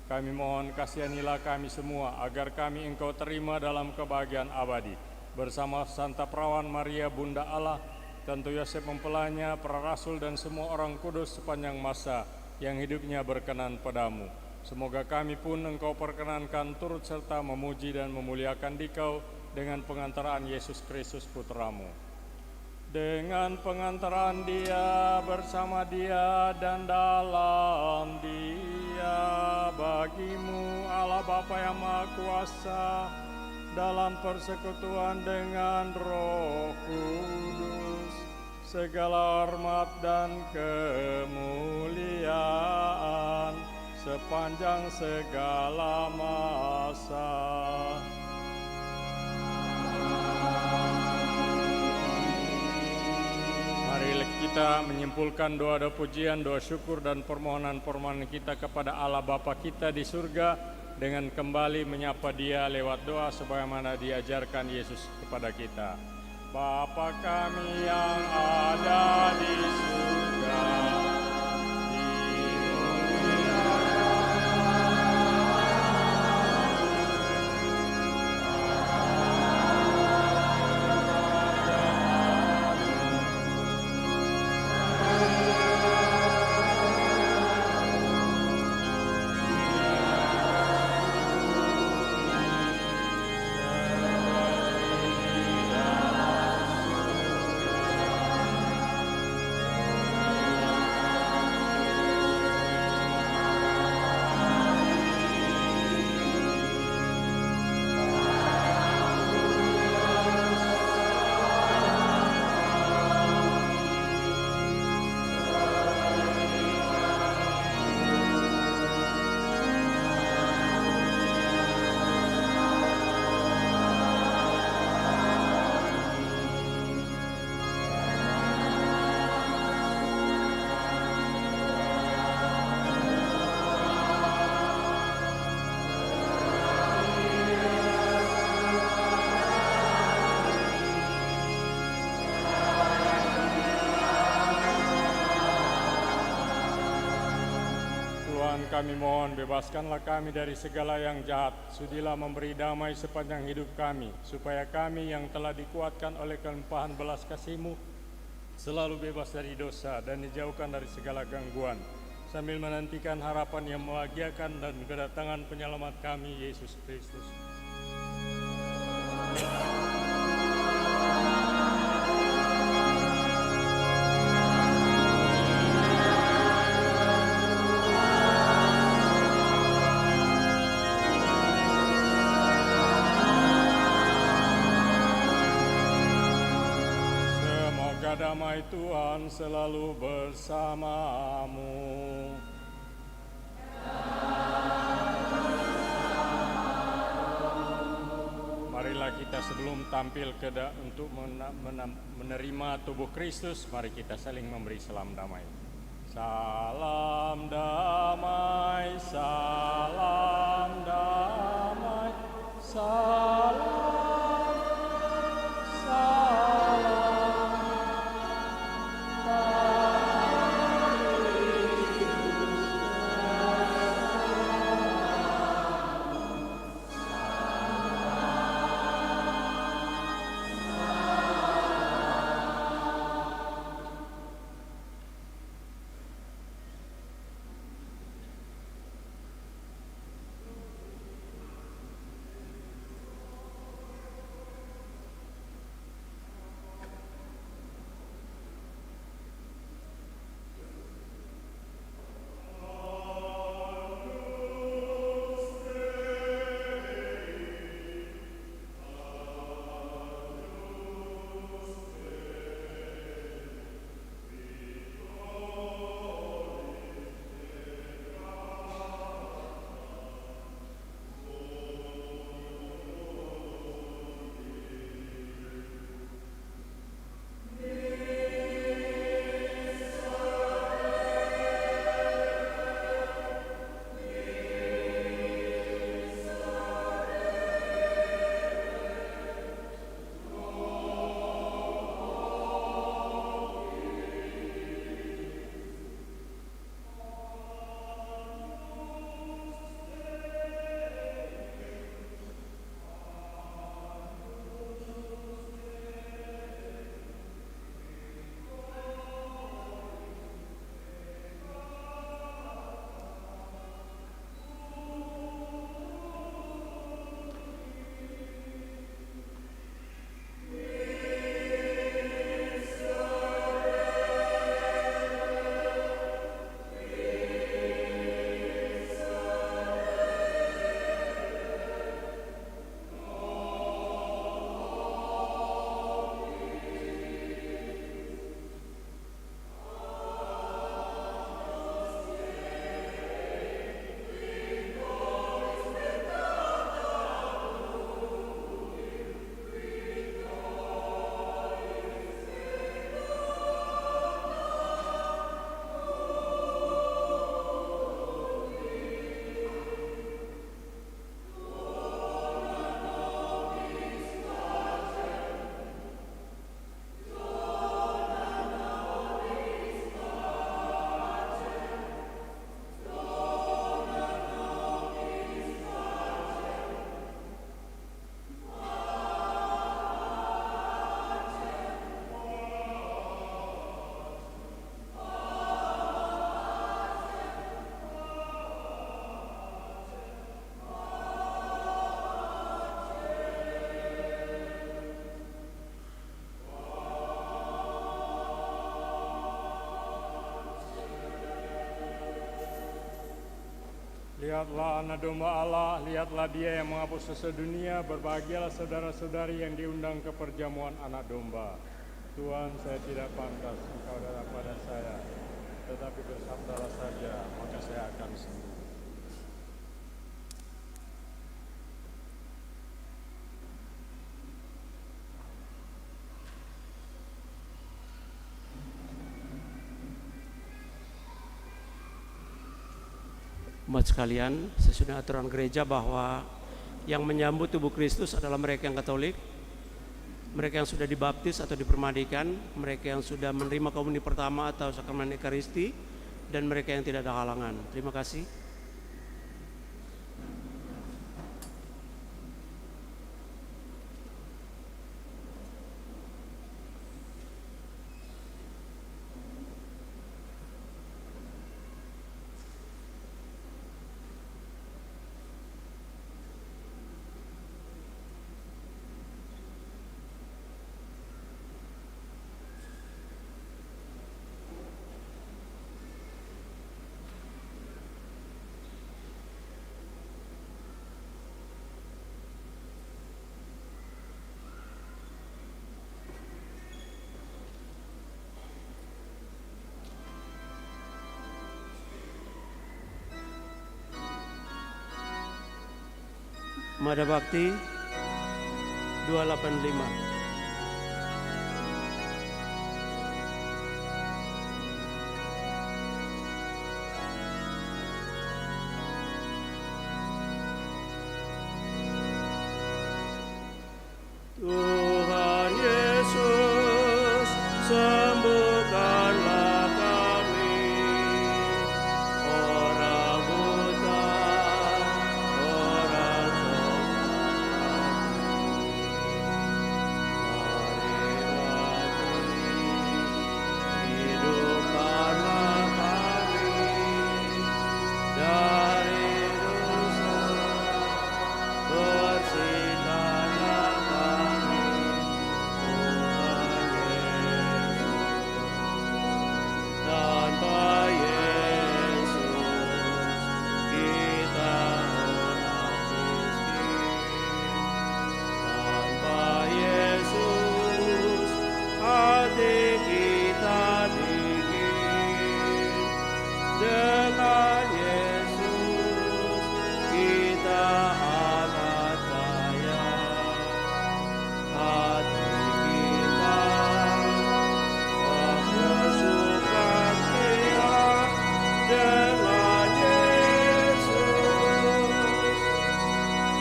S3: Kami mohon kasihanilah kami semua, agar kami Engkau terima dalam kebahagiaan abadi, bersama Santa Perawan Maria Bunda Allah, tentu Yosef mempelainya, para rasul dan semua orang kudus sepanjang masa yang hidupnya berkenan padamu. Semoga kami pun Engkau perkenankan turut serta memuji dan memuliakan Dikau dengan pengantaraan Yesus Kristus Putra-Mu. Dengan pengantaran Dia, bersama Dia, dan dalam Dia, bagimu Allah Bapa yang Maha Kuasa, dalam persekutuan dengan Roh Kudus, segala hormat dan kemuliaan sepanjang segala masa. Mari kita menyimpulkan doa-doa pujian, doa syukur dan permohonan-permohonan kita kepada Allah Bapa kita di surga, dengan kembali menyapa Dia lewat doa sebagaimana diajarkan Yesus kepada kita. Bapa kami yang ada di surga, kami mohon, bebaskanlah kami dari segala yang jahat. Sudilah memberi damai sepanjang hidup kami, supaya kami yang telah dikuatkan oleh kelimpahan belas kasih-Mu selalu bebas dari dosa dan dijauhkan dari segala gangguan, sambil menantikan harapan yang membahagiakan dan kedatangan penyelamat kami, Yesus Kristus. Semoga damai Tuhan selalu bersamamu. Marilah kita sebelum tampil untuk menerima tubuh Kristus, mari kita saling memberi salam damai. Salam damai, salam damai, salam, salam. Lihatlah anak domba Allah, lihatlah dia yang menghapus dosa dunia. Berbahagialah saudara-saudari yang diundang ke perjamuan anak domba. Tuhan, saya tidak pantas Engkau datang pada saya, tetapi bersabdalah saja, maka saya akan sembuh.
S1: Umat sekalian, sesudah aturan gereja bahwa yang menyambut tubuh Kristus adalah mereka yang Katolik, mereka yang sudah dibaptis atau dipermandikan, mereka yang sudah menerima komuni pertama atau sakramen Ekaristi, dan mereka yang tidak ada halangan. Terima kasih. Mada Bakti 285.
S2: Tuhan Yesus, sembuhkanlah kami, orang buta, orang hidupkanlah kami dari dosa, bersihkanlah kami, Tuhan Yesus. Tanpa Yesus kita orang miskin, tanpa Yesus hati kita dingin, dengan Yesus kita akan kaya, hati kita bersuka cita dengan Yesus.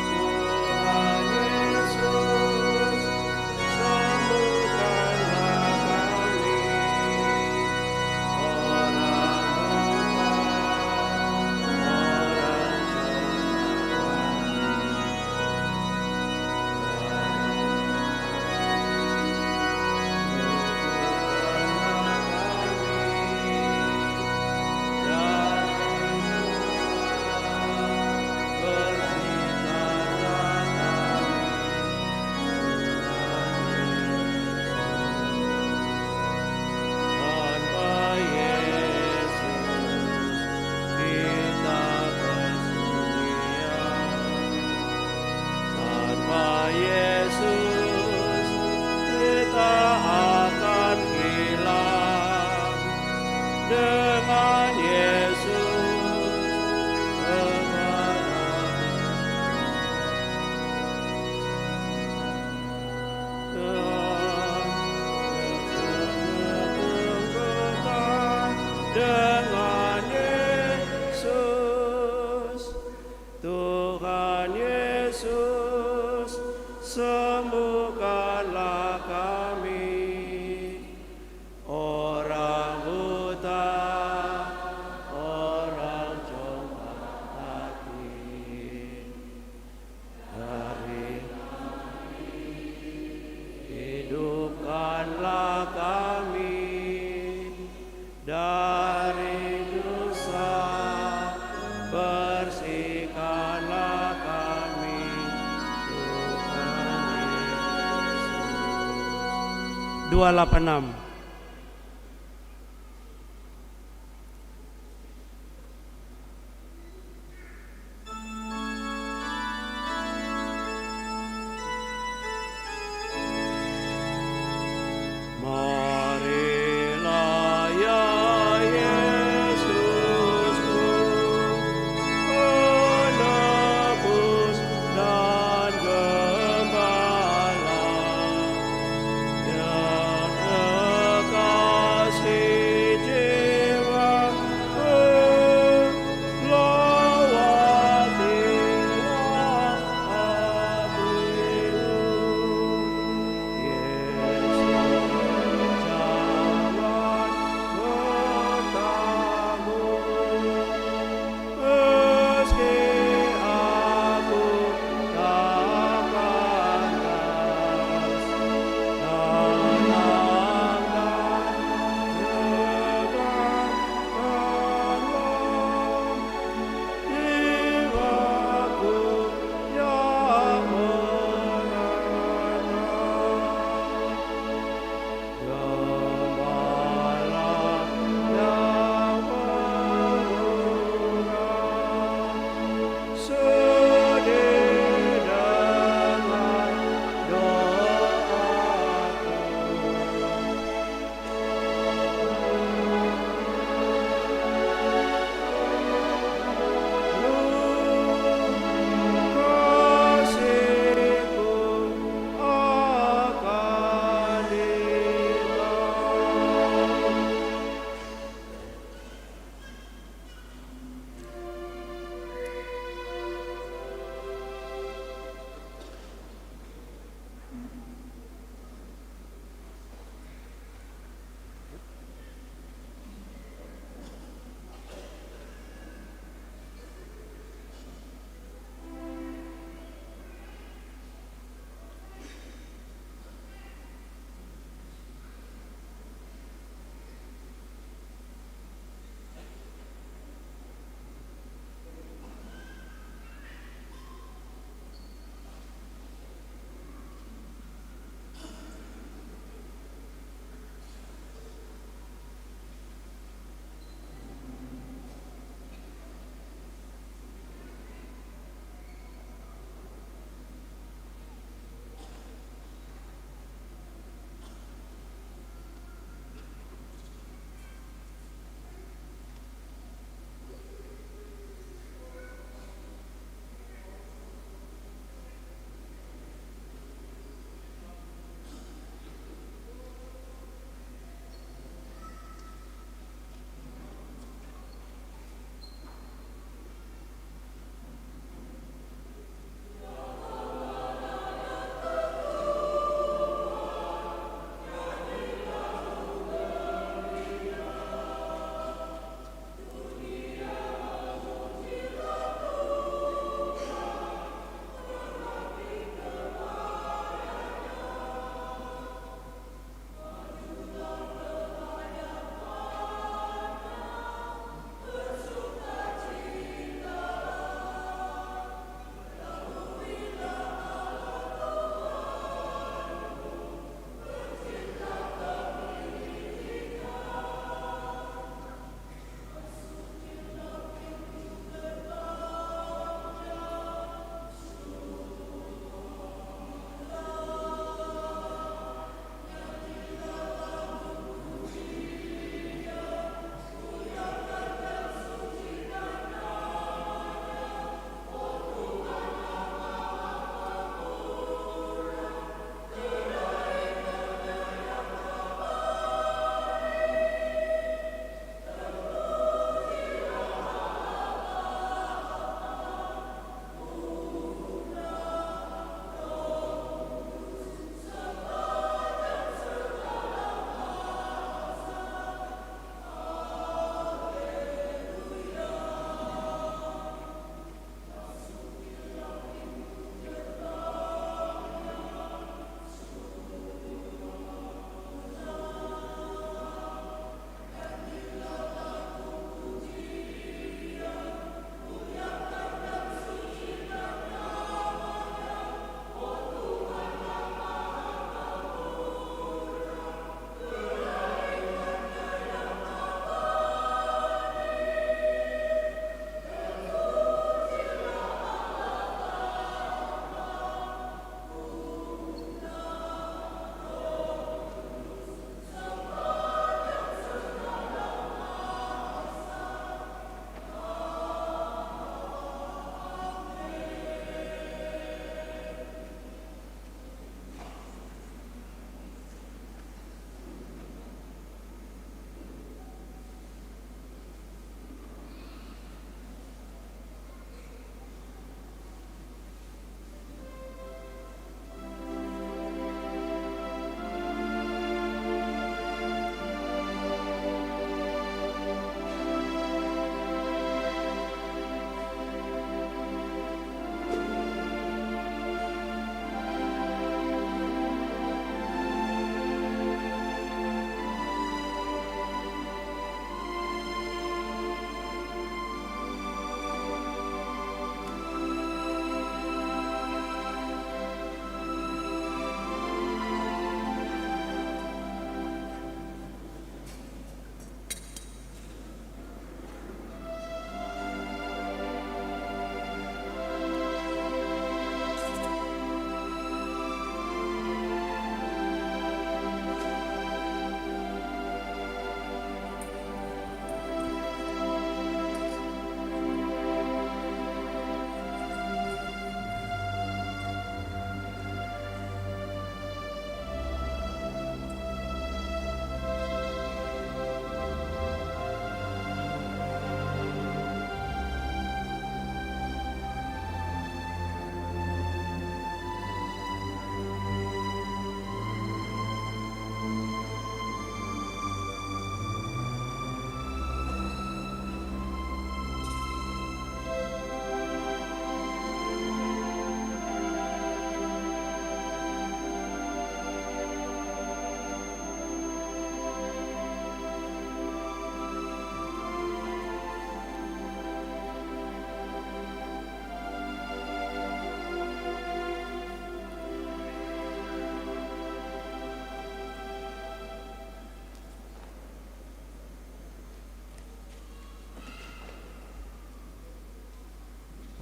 S2: Tuhan Yesus, sembuhkanlah kami, orang buta, orang tanpa Yesus kita kesunyian, tanpa Yesus kita akan hilang, dengan Yesus kemenangan. Dengan Yesus, Tuhan Yesus, sembuhkanlah kami, orang buta, orang congkak hati, dari hidupkanlah kami dari dosa, bersihkanlah kami, Tuhan Yesus.
S1: 286.
S2: Marilah ya Yesusku, penebus dan gembala, yang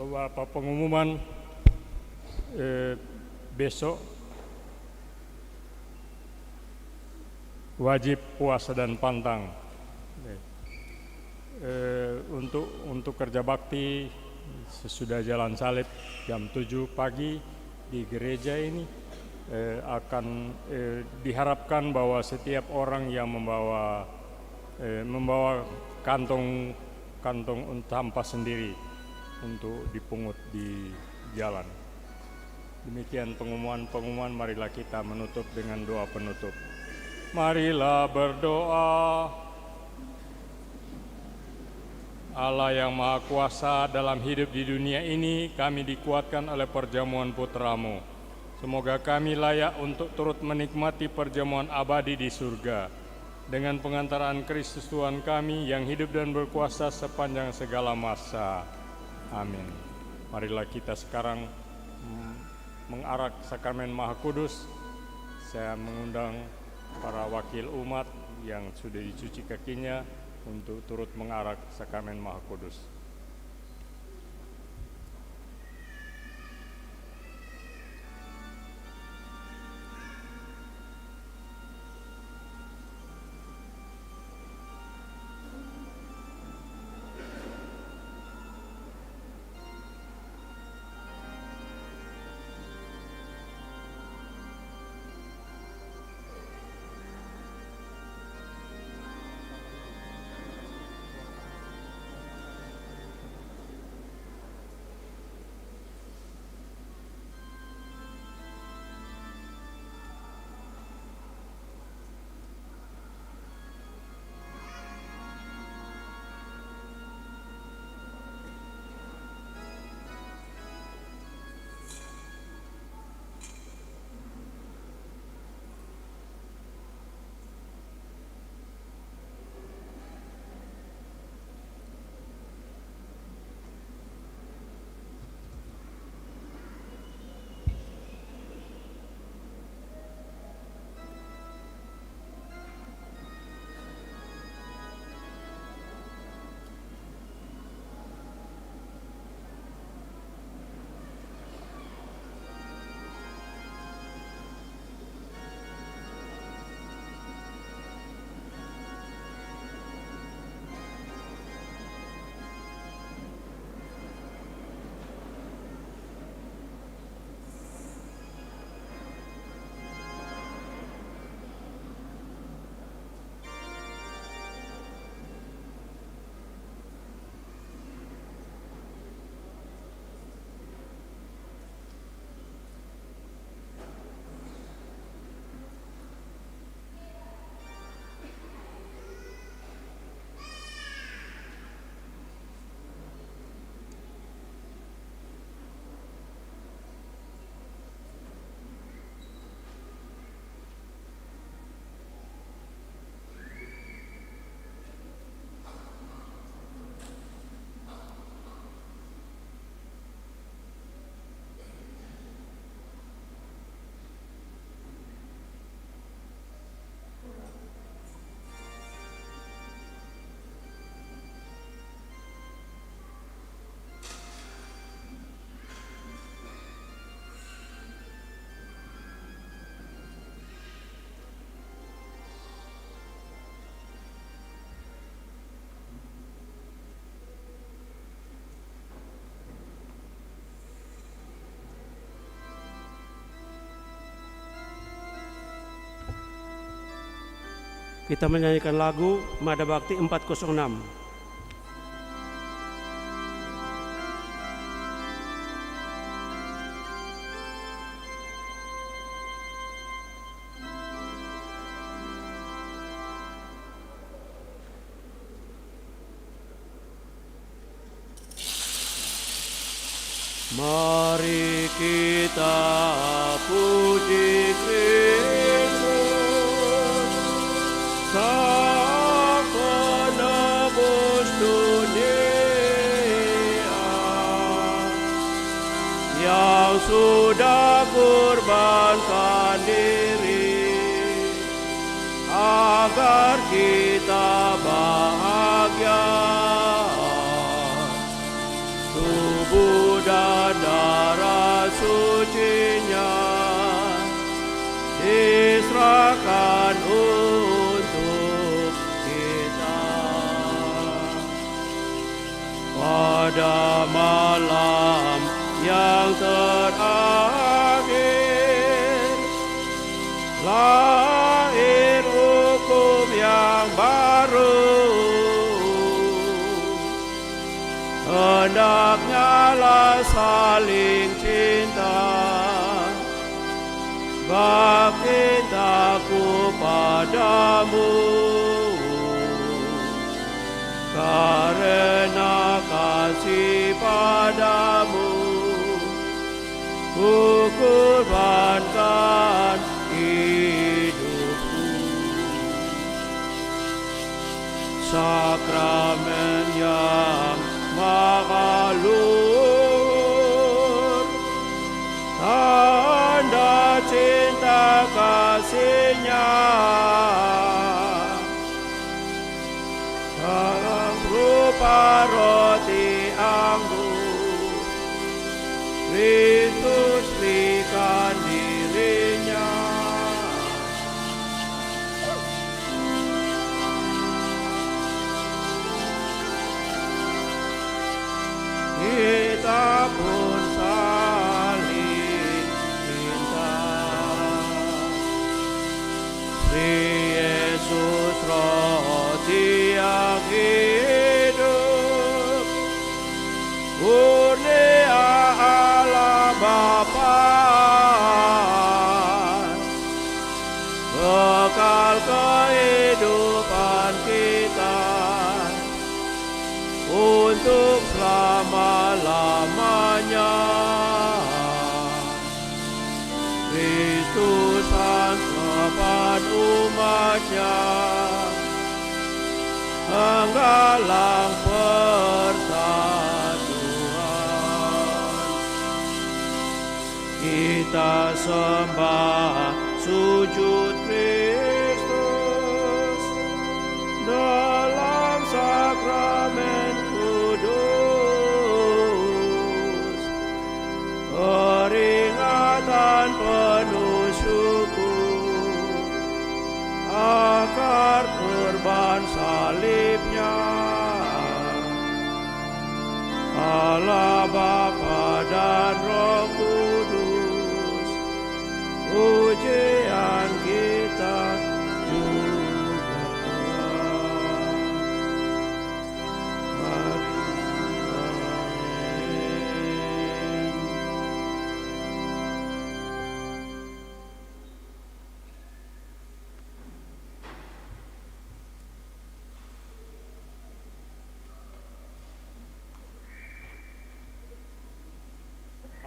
S3: beberapa pengumuman. Besok wajib puasa dan pantang. Untuk kerja bakti sesudah jalan salib jam 7 pagi di gereja ini akan diharapkan bahwa setiap orang yang membawa kantong sampah sendiri untuk dipungut di jalan. Demikian pengumuman, marilah kita menutup dengan doa penutup. Marilah berdoa. Allah yang Maha Kuasa, dalam hidup di dunia ini kami dikuatkan oleh perjamuan Putra-Mu. Semoga kami layak untuk turut menikmati perjamuan abadi di surga. Dengan pengantaran Kristus Tuhan kami yang hidup dan berkuasa sepanjang segala masa. Amin. Marilah kita sekarang mengarak sakramen Maha Kudus. Saya mengundang para wakil umat yang sudah dicuci kakinya untuk turut mengarak sakramen Maha Kudus.
S1: Kita menyanyikan lagu Mada Bakti 406. Mari kita puji Kristus, Sang Penebus dunia, yang sudah kurbankan diri agar kita bahagia. Tubuh
S2: sediakan untuk kita. Pada malam yang terakhir, lahir hukum yang baru. Hendaknya lah saling cinta, bakti-Ku padamu, karena kasih padamu, ku kurbankan hidupku. Sakramen yang maha luhur, tanda cinta kasih-Nya, dalam rupa roti anggur, Kristus berikan diri-Nya. Kita pun saling cinta. Yesus roti yang hidup, kurnia Allah Bapa, bekal kehidupan kita untuk selama-lamanya. Kristus santapan umat-Nya, menggalang persatuan. Kita sembah sujud Kristus dalam sakramen kudus, peringatan penuh syukur akar kurban salib-Nya. Allah Bapa dan Roh Kudus, pujian kita juga Tuhan. Mari, amin.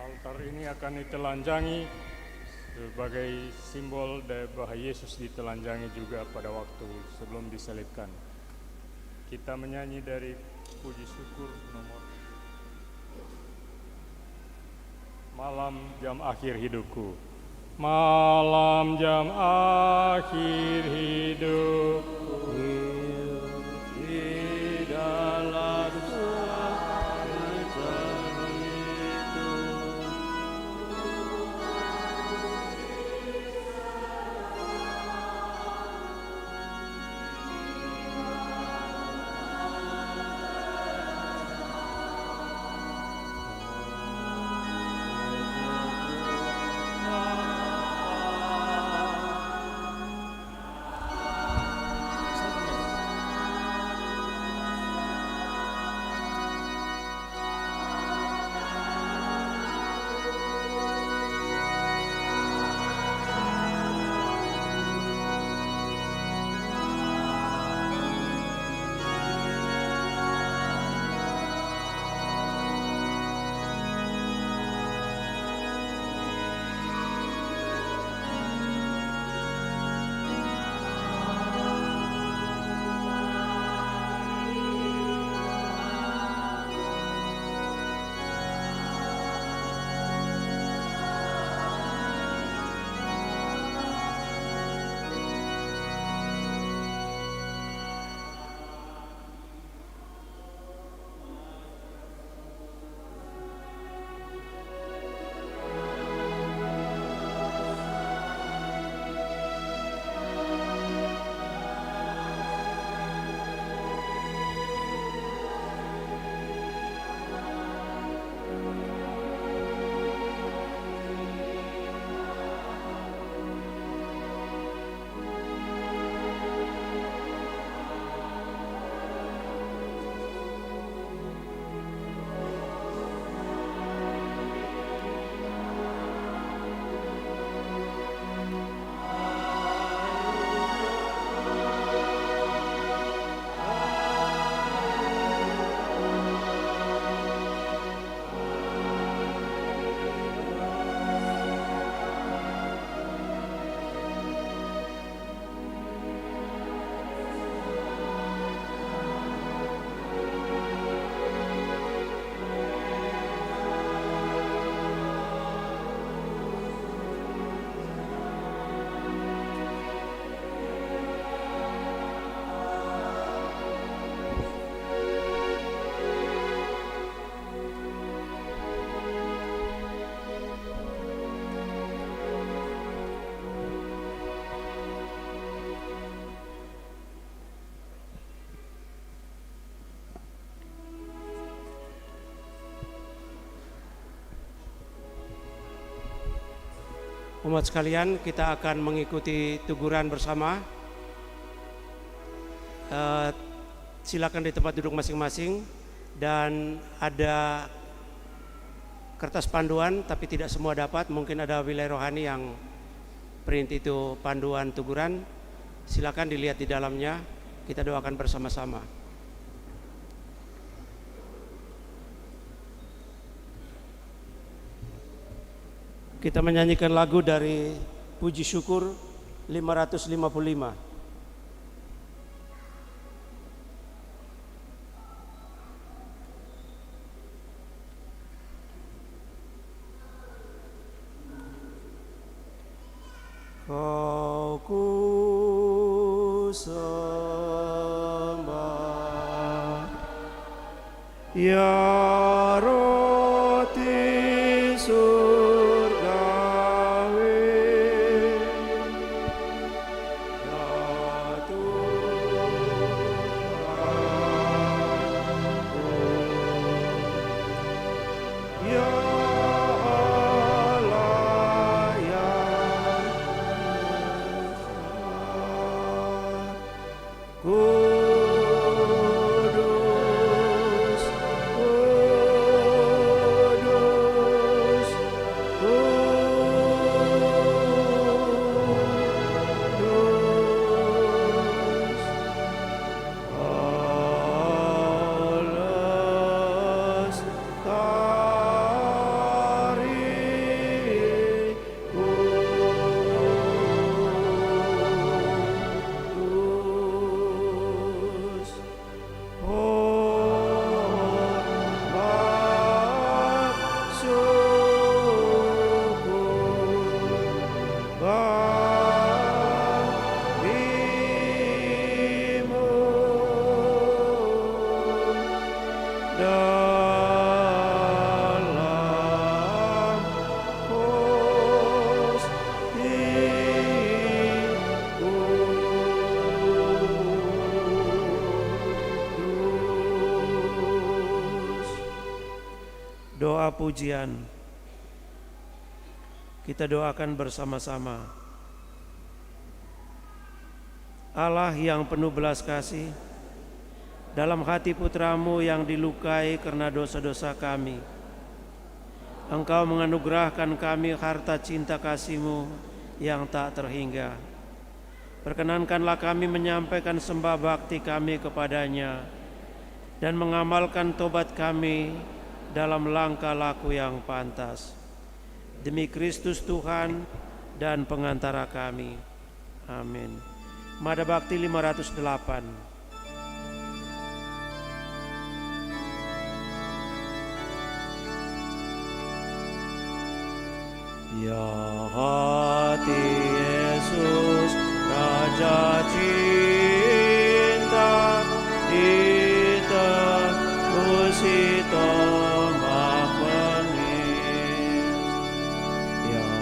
S3: Altar ini akan ditelanjangi sebagai simbol bahwa Yesus ditelanjangi juga pada waktu sebelum disalibkan. Kita menyanyi dari puji syukur nomor Malam Jam Akhir Hidupku. Malam jam akhir hidupku,
S2: Di dalam suasana itu,
S1: Umat sekalian, kita akan mengikuti teguran bersama. Silakan di tempat duduk masing-masing, dan ada kertas panduan tapi tidak semua dapat. Mungkin ada wilayah rohani yang print itu panduan teguran. Silakan dilihat di dalamnya. Kita doakan bersama-sama. Kita menyanyikan lagu dari Puji Syukur 555. Kau ku sembah, ya roti surgawi, ya Tuhanku, ya Allah yang besar. Kudus, kudus, kudus, Allah lestari, kudus, hormat syukur bagimu dalam kudus. Doa pujian kita doakan bersama-sama. Allah yang penuh belas kasih, dalam hati putramu yang dilukai karena dosa-dosa kami, Engkau menganugerahkan kami harta cinta kasih-Mu yang tak terhingga. Perkenankanlah kami menyampaikan sembah bakti kami kepadanya dan mengamalkan tobat kami dalam langkah laku yang pantas. Demi Kristus Tuhan dan pengantara kami. Amin. Mada Bakti 508. Ya hati Yesus, Raja cinta, ditebusi tombak penis, yang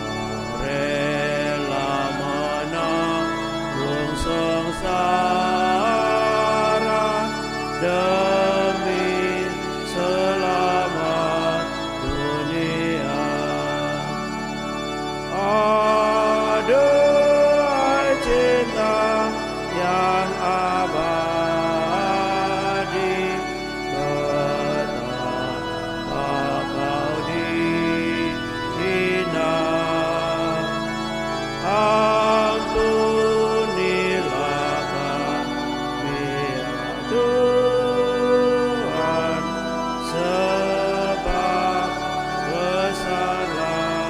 S1: rela menanggung sengsara demi selamat dunia. Aduhai cinta yang abadi, betapa kau dihina. Ampunilah kami ya Tuhan, sebab besarlah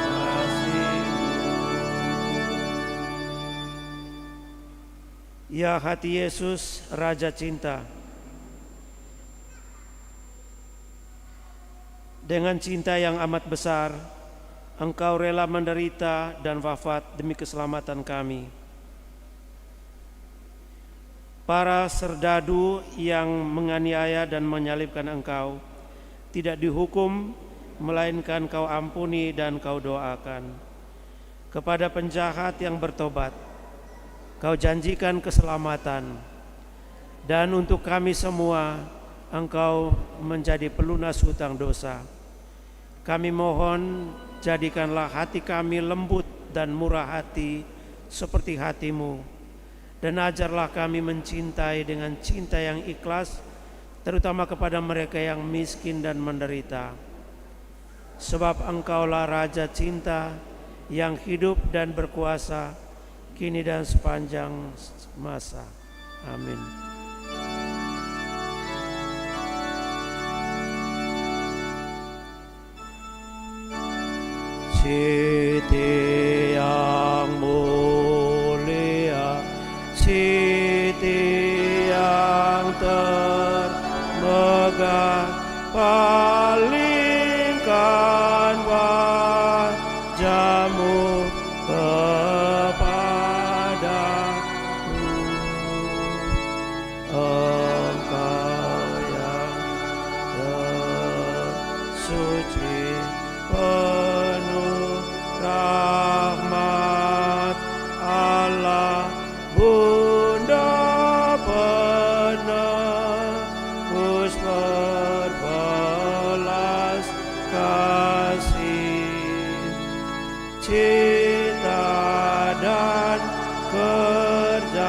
S1: kasih-Mu. Ya hati Yesus, Raja cinta, dengan cinta yang amat besar, Engkau rela menderita dan wafat demi keselamatan kami. Para serdadu yang menganiaya dan menyalibkan Engkau tidak dihukum, melainkan Kau ampuni dan Kau doakan. Kepada penjahat yang bertobat, Kau janjikan keselamatan. Dan untuk kami semua, Engkau menjadi pelunas hutang dosa. Kami mohon jadikanlah hati kami lembut dan murah hati seperti hati-Mu, dan ajarlah kami mencintai dengan cinta yang ikhlas, terutama kepada mereka yang miskin dan menderita. Sebab Engkaulah Raja cinta yang hidup dan berkuasa kini dan sepanjang masa. Amin. Siti yang mulia, Siti yang termegah, palingkan wajah-Mu kepadaku. Engkau yang tersuci, penuh rahmat Allah, Bunda penebus berbelas kasih, cita dan kerjaku,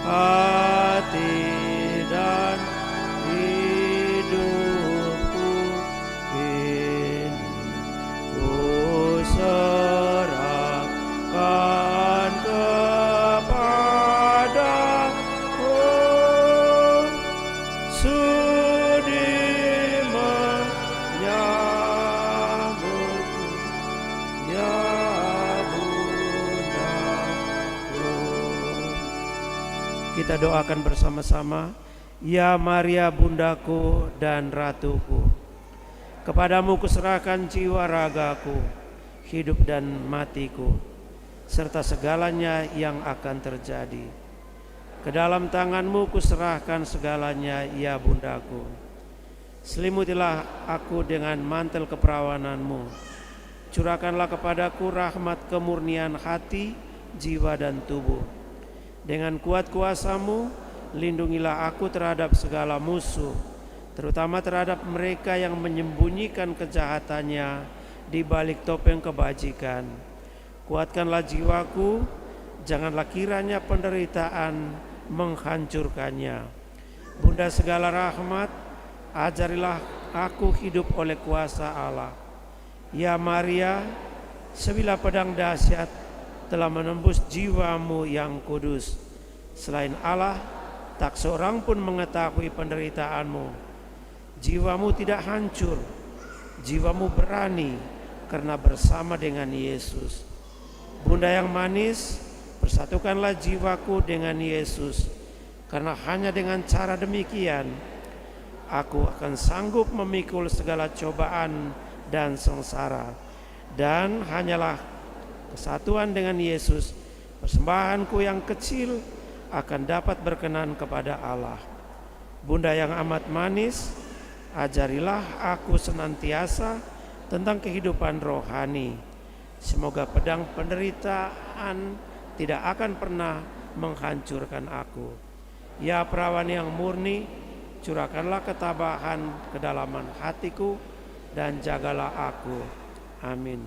S1: hati dan hidupku ini ku serahkan kepadamu. Sudi menyambutku, ya Bundaku. Kita doakan bersama-sama. Ya Maria Bundaku dan Ratuku, kepadamu kuserahkan jiwa ragaku, hidup dan matiku, serta segalanya yang akan terjadi. Ke dalam tangan-Mu kuserahkan segalanya, ya Bundaku. Selimutilah aku dengan mantel keperawanan-Mu. Curahkanlah kepadaku rahmat kemurnian hati, jiwa dan tubuh. Dengan kuat kuasa-Mu, lindungilah aku terhadap segala musuh, terutama terhadap mereka yang menyembunyikan kejahatannya di balik topeng kebajikan. Kuatkanlah jiwaku, janganlah kiranya penderitaan menghancurkannya. Bunda segala rahmat, ajarilah aku hidup oleh kuasa Allah. Ya Maria, sebilah pedang dahsyat telah menembus jiwa-Mu yang kudus. Selain Allah, tak seorang pun mengetahui penderitaan-Mu. Jiwa-Mu tidak hancur, jiwa-Mu berani karena bersama dengan Yesus. Bunda yang manis, persatukanlah jiwaku dengan Yesus, karena hanya dengan cara demikian aku akan sanggup memikul segala cobaan dan sengsara. Dan hanyalah kesatuan dengan Yesus, persembahanku yang kecil akan dapat berkenan kepada Allah. Bunda yang amat manis, ajarilah aku senantiasa tentang kehidupan rohani. Semoga pedang penderitaan tidak akan pernah menghancurkan aku. Ya perawan yang murni, curahkanlah ketabahan kedalaman hatiku dan jagalah aku. Amin.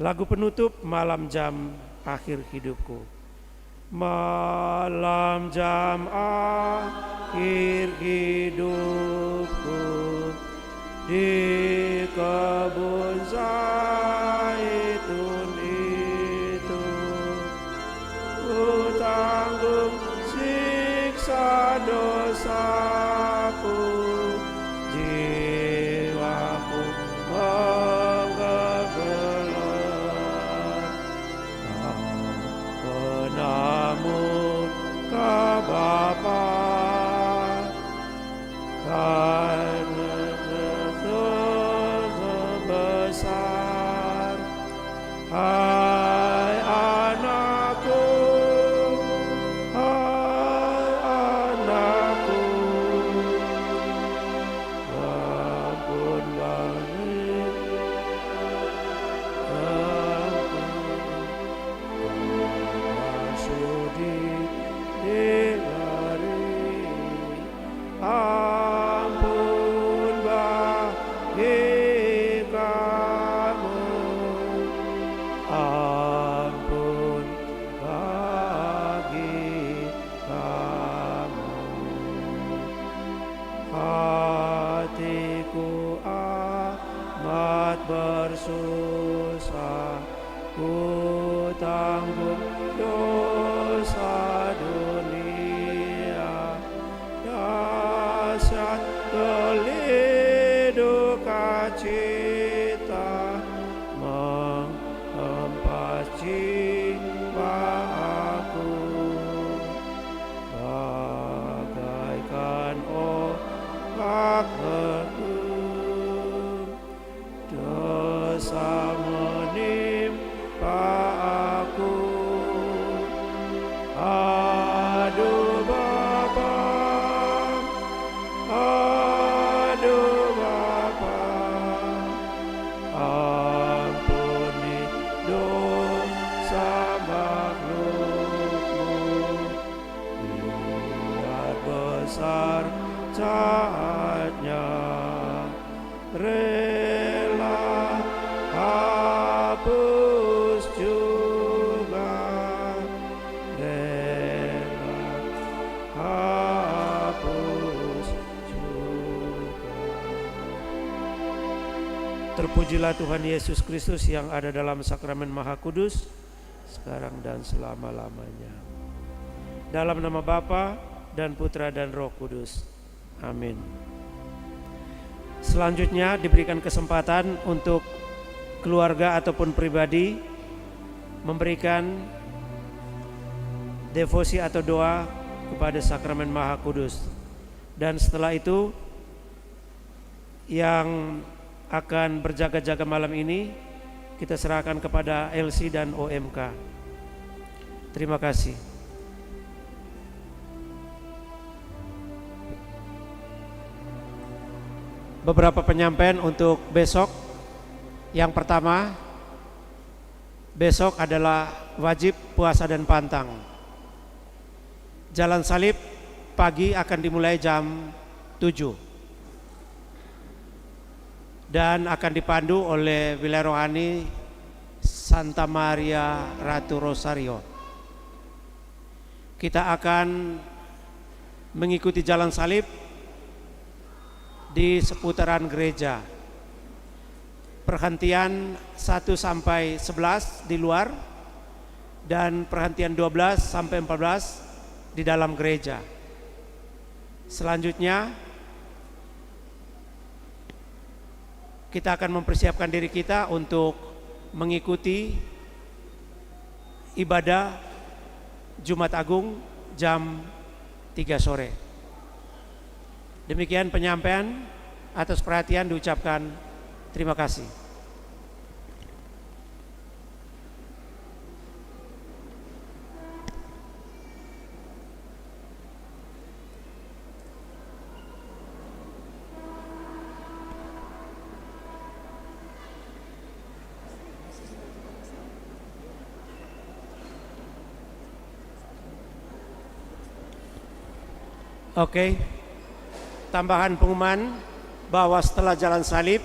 S1: Lagu penutup malam jam akhir hidupku. Malam jam akhir hidupku, di kebun zaitun itu, ku tanggung siksa dosaku, jiwaku menggegelar. Namun ka Bapa, karena dosa besar, hai anakku, ampunlah ampun bagi
S2: saat bersusah, ku tanggung dosa dunia. Dahsyat geli duka cita, menghempas jiwa aku. Bagaikan ombak berhembus, dosa menimpa aku. Aduh Bapa, aduh Bapa, ampuni dosa makhlukmu. Biar besar jahatnya, rela hapus juga, rela hapus juga. Terpujilah Tuhan Yesus Kristus yang ada dalam sakramen Maha Kudus, sekarang dan selama-lamanya. Dalam nama Bapa dan Putra dan Roh Kudus. Amin. Selanjutnya diberikan kesempatan untuk keluarga ataupun pribadi memberikan devosi atau doa kepada sakramen Maha Kudus. Dan setelah itu yang akan berjaga-jaga malam ini kita serahkan kepada LC dan OMK. Terima kasih. Beberapa penyampaian untuk besok. Yang pertama, besok adalah wajib puasa dan pantang. Jalan salib pagi akan dimulai jam 7 dan akan dipandu oleh wilayah rohani Santa Maria Ratu Rosario. Kita akan mengikuti jalan salib di seputaran gereja. Perhentian 1 sampai 11 di luar dan perhentian 12 sampai 14 di dalam gereja. Selanjutnya kita akan mempersiapkan diri kita untuk mengikuti ibadah Jumat Agung jam 3 sore. Demikian penyampaian, atas perhatian diucapkan terima kasih. Oke. Tambahan pengumuman bahwa setelah jalan salib